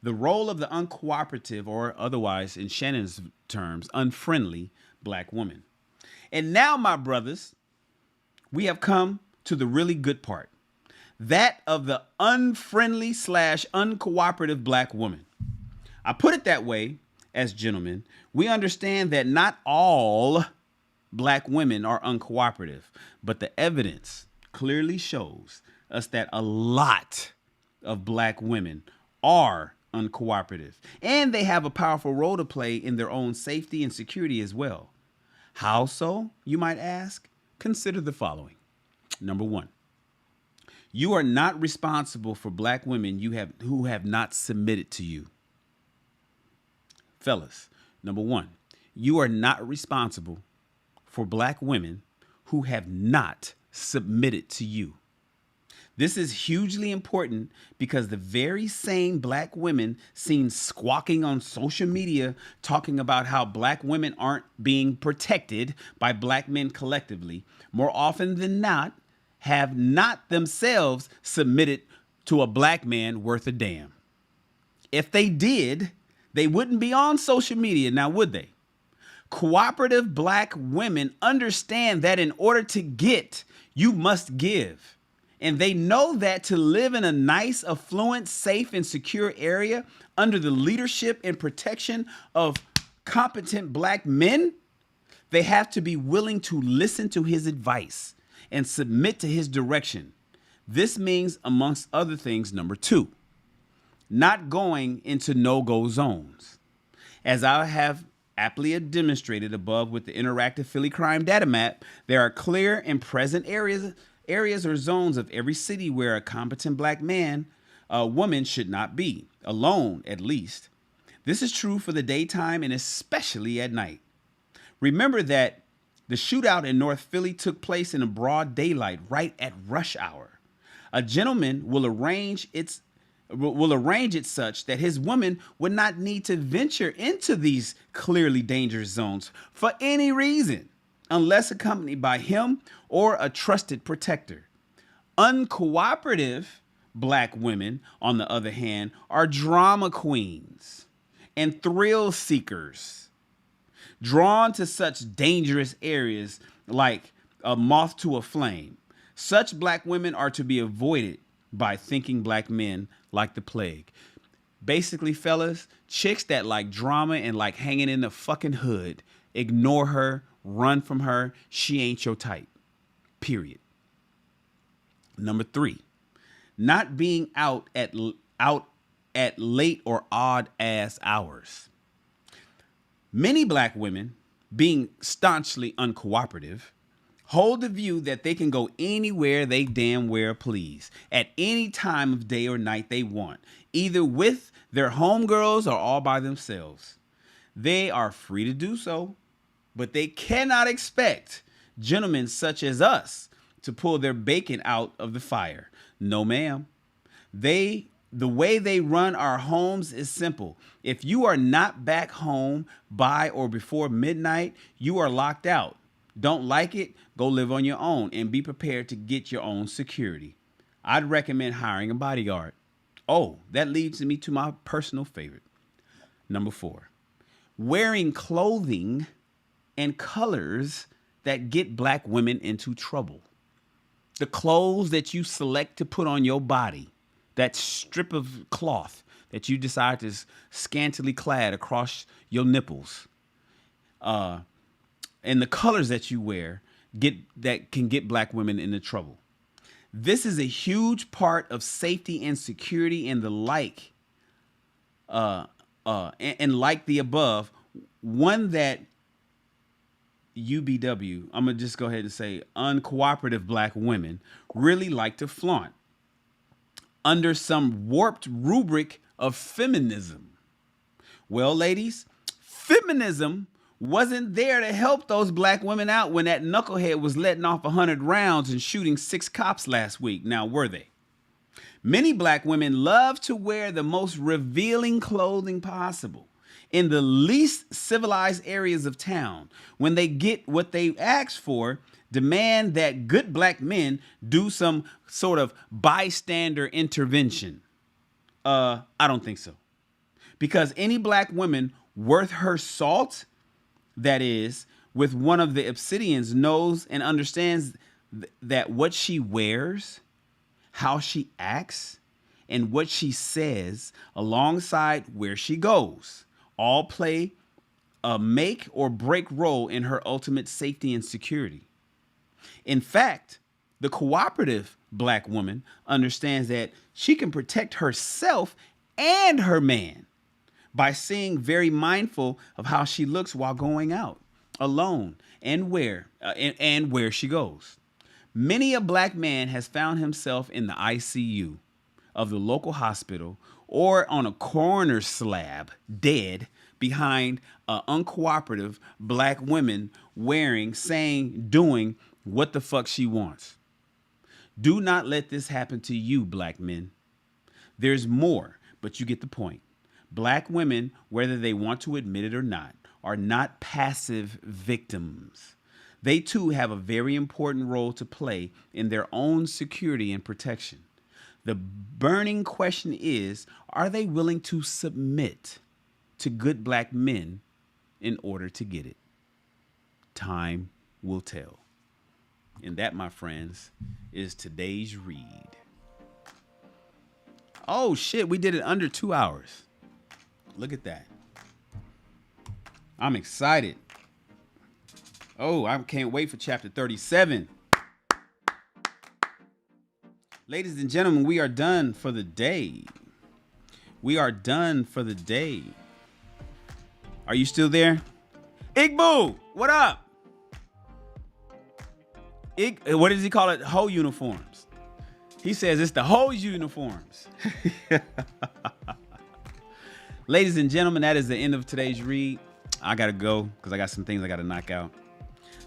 The role of the uncooperative, or otherwise in Shannon's terms, unfriendly black woman. And now, my brothers, we have come to the really good part. That of the unfriendly / uncooperative black woman. I put it that way as gentlemen. We understand that not all black women are uncooperative, but the evidence clearly shows us that a lot of black women are uncooperative, and they have a powerful role to play in their own safety and security as well. How so, you might ask? Consider the following. Number 1, you are not responsible for black women who have not submitted to you. Fellas, number 1, you are not responsible for black women who have not submitted to you. This is hugely important because the very same black women seen squawking on social media talking about how black women aren't being protected by black men collectively, more often than not, have not themselves submitted to a black man worth a damn. If they did, they wouldn't be on social media now, would they? Cooperative black women understand that in order to get, you must give. And they know that to live in a nice, affluent, safe, and secure area under the leadership and protection of competent black men, they have to be willing to listen to his advice and submit to his direction. This means, amongst other things, number 2, not going into no-go zones. As I have aptly demonstrated above with the interactive Philly crime data map, there are clear and present areas or zones of every city where a competent black man, woman should not be, alone at least. This is true for the daytime and especially at night. Remember that the shootout in North Philly took place in a broad daylight, right at rush hour. A gentleman will arrange its will arrange it such that his woman would not need to venture into these clearly dangerous zones for any reason, unless accompanied by him or a trusted protector. Uncooperative black women, on the other hand, are drama queens and thrill seekers, drawn to such dangerous areas like a moth to a flame. Such black women are to be avoided by thinking black men like the plague. Basically, fellas, chicks that like drama and like hanging in the fucking hood, ignore her, run from her. She ain't your type. Period. Number 3, not being out at late or odd ass hours. Many black women, being staunchly uncooperative, hold the view that they can go anywhere they damn well please, at any time of day or night they want, either with their homegirls or all by themselves. They are free to do so, but they cannot expect gentlemen such as us to pull their bacon out of the fire. No, ma'am. The way they run our homes is simple. If you are not back home by or before midnight, you are locked out. Don't like it? Go live on your own and be prepared to get your own security. I'd recommend hiring a bodyguard. Oh, that leads me to my personal favorite. Number 4, wearing clothing and colors that get black women into trouble. The clothes that you select to put on your body, that strip of cloth that you decide to scantily clad across your nipples, and the colors that you wear that can get black women into trouble. This is a huge part of safety and security and the like, and like the above, one that UBW, I'm gonna just go ahead and say uncooperative black women really like to flaunt under some warped rubric of feminism. Well, ladies, feminism wasn't there to help those black women out when that knucklehead was letting off 100 rounds and shooting 6 cops last week. Now, were they? Many black women love to wear the most revealing clothing possible in the least civilized areas of town. When they get what they ask for, demand that good black men do some sort of bystander intervention. I don't think so. Because any black woman worth her salt, that is, with one of the Obsidians, knows and understands that what she wears, how she acts, and what she says alongside where she goes all play a make or break role in her ultimate safety and security. In fact, the cooperative black woman understands that she can protect herself and her man by being very mindful of how she looks while going out alone and where she goes. Many a black man has found himself in the ICU of the local hospital or on a coroner's slab, dead behind uncooperative black women wearing, saying, doing what the fuck she wants. Do not let this happen to you, black men. There's more, but you get the point. Black women, whether they want to admit it or not, are not passive victims. They too have a very important role to play in their own security and protection. The burning question is, are they willing to submit to good black men in order to get it? Time will tell. And that, my friends, is today's read. Oh shit, we did it under 2 hours. Look at that. I'm excited. Oh, I can't wait for chapter 37. Ladies and gentlemen, we are done for the day. We are done for the day. Are you still there? Igbo, what up? What does he call it? Whole uniforms. He says it's the whole uniforms. Ladies and gentlemen, that is the end of today's read. I got to go because I got some things I got to knock out.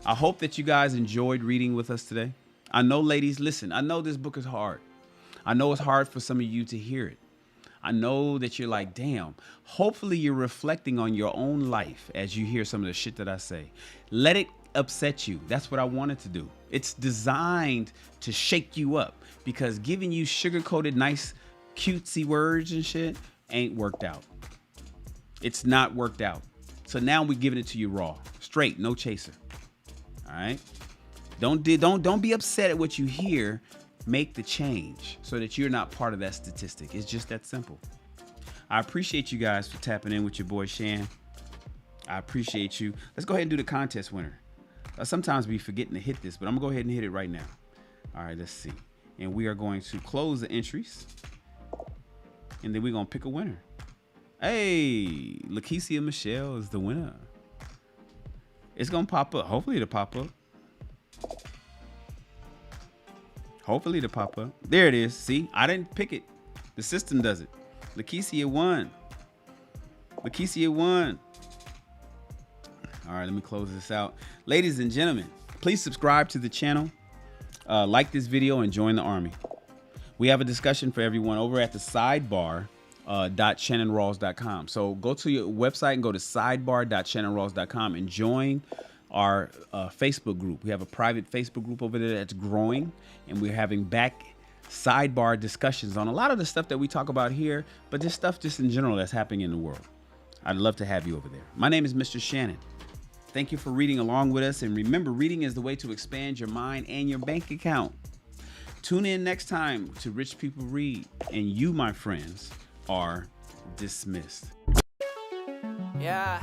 I hope that you guys enjoyed reading with us today. I know, ladies, listen, I know this book is hard. I know it's hard for some of you to hear it. I know that you're like, damn. Hopefully you're reflecting on your own life as you hear some of the shit that I say. Let it upset you. That's what I wanted to do. It's designed to shake you up, because giving you sugar-coated, nice, cutesy words and shit ain't worked out. It's not worked out. So now we're giving it to you raw, straight, no chaser. All right? Don't be upset at what you hear. Make the change so that you're not part of that statistic. It's just that simple. I appreciate you guys for tapping in with your boy Shan. I appreciate you. Let's go ahead and do the contest winner. Sometimes we forgetting to hit this, but I'm gonna go ahead and hit it right now. All right, let's see. And we are going to close the entries, and then we're gonna pick a winner. Hey, Lakeisha Michelle is the winner. It's gonna pop up. Hopefully it'll pop up. Hopefully it'll pop up. There it is. See, I didn't pick it. The system does it. Lakeisha won. Lakeisha won. All right, let me close this out. Ladies and gentlemen, please subscribe to the channel, like this video, and join the army. We have a discussion for everyone over at the sidebar .shannonrawls.com. So go to your website and go to sidebar.shannonrawls.com and join our Facebook group. We have a private Facebook group over there that's growing, and we're having back sidebar discussions on a lot of the stuff that we talk about here, but this stuff just in general that's happening in the world. I'd love to have you over there. My name is Mr. Shannon. Thank you for reading along with us, and remember, reading is the way to expand your mind and your bank account. Tune in next time to Rich People Read, and you, my friends, are dismissed. Yeah.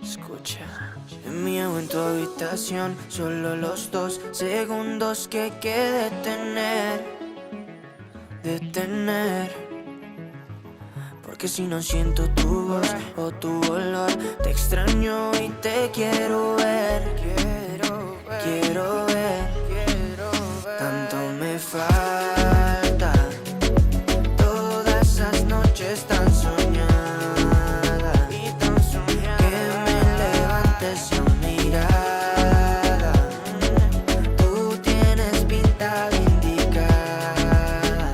Escucha. En mi en tu habitación, solo los 2 segundos que hay que detener. Porque si no siento tu voz o tu olor, te extraño y te quiero ver. Quiero ver. Tanto me falta. Todas esas noches tan soñadas. Que me levantes sin mirada. Tú tienes pinta de indicada.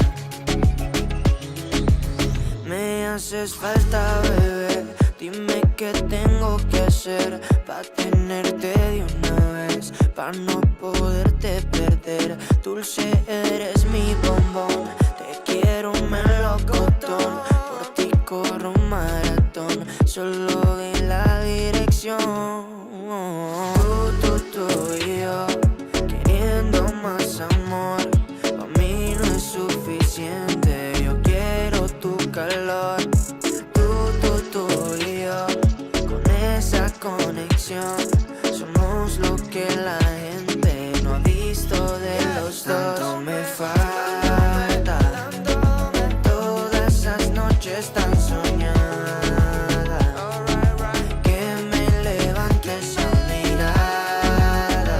Me haces falta, bebé. Dime qué tengo que hacer pa' tenerte de una vez, pa' no poderte perder. Dulce, eres mi bombón. Te quiero melocotón. Por ti corro un maratón. Solo de la dirección. Tú y yo, queriendo más amor. Pa' mí no es suficiente. Yo quiero tu calor. Tú y yo, con esa conexión, somos lo que la gente no ha visto de los dos. Tanto me falta, todas esas noches tan soñadas, que me levantes sin mirada.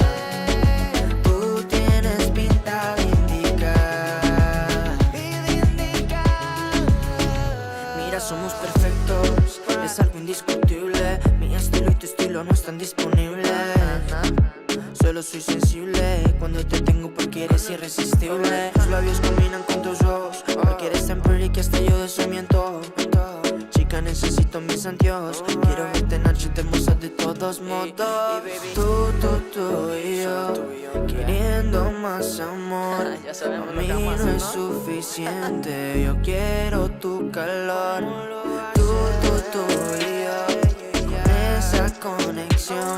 Tú tienes pinta de indicada. Mira, somos perfectos, es algo indiscutible. Mi estilo y tu estilo no están disponibles. Solo soy sensible cuando te tengo porque eres irresistible. Tus labios combinan con tus ojos, porque eres tan pretty que hasta yo de eso miento. Chica, necesito mis anteojos. Quiero verte en noche hermosa de todos modos. Tú y yo, queriendo más amor. A mí no es suficiente. Yo quiero tu calor. Tú y yo, con esa conexión,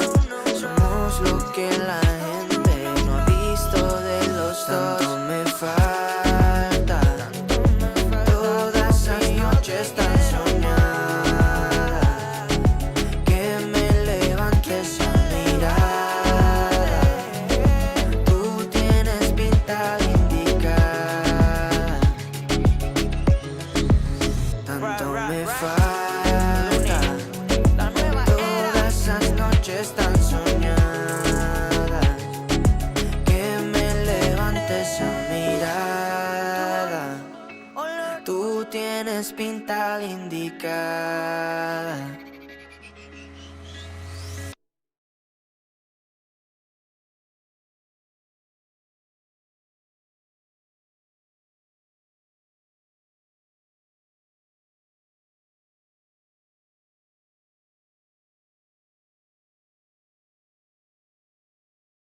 somos lo que la gente no ha visto de los dos. Tanto me falta, todas esas noches tan soñadas, que me levantes sin mirada. Tú tienes pinta de indicada. Tanto me falta. Tan soñada, que me levantes a mirada. Tú tienes pinta de indicada.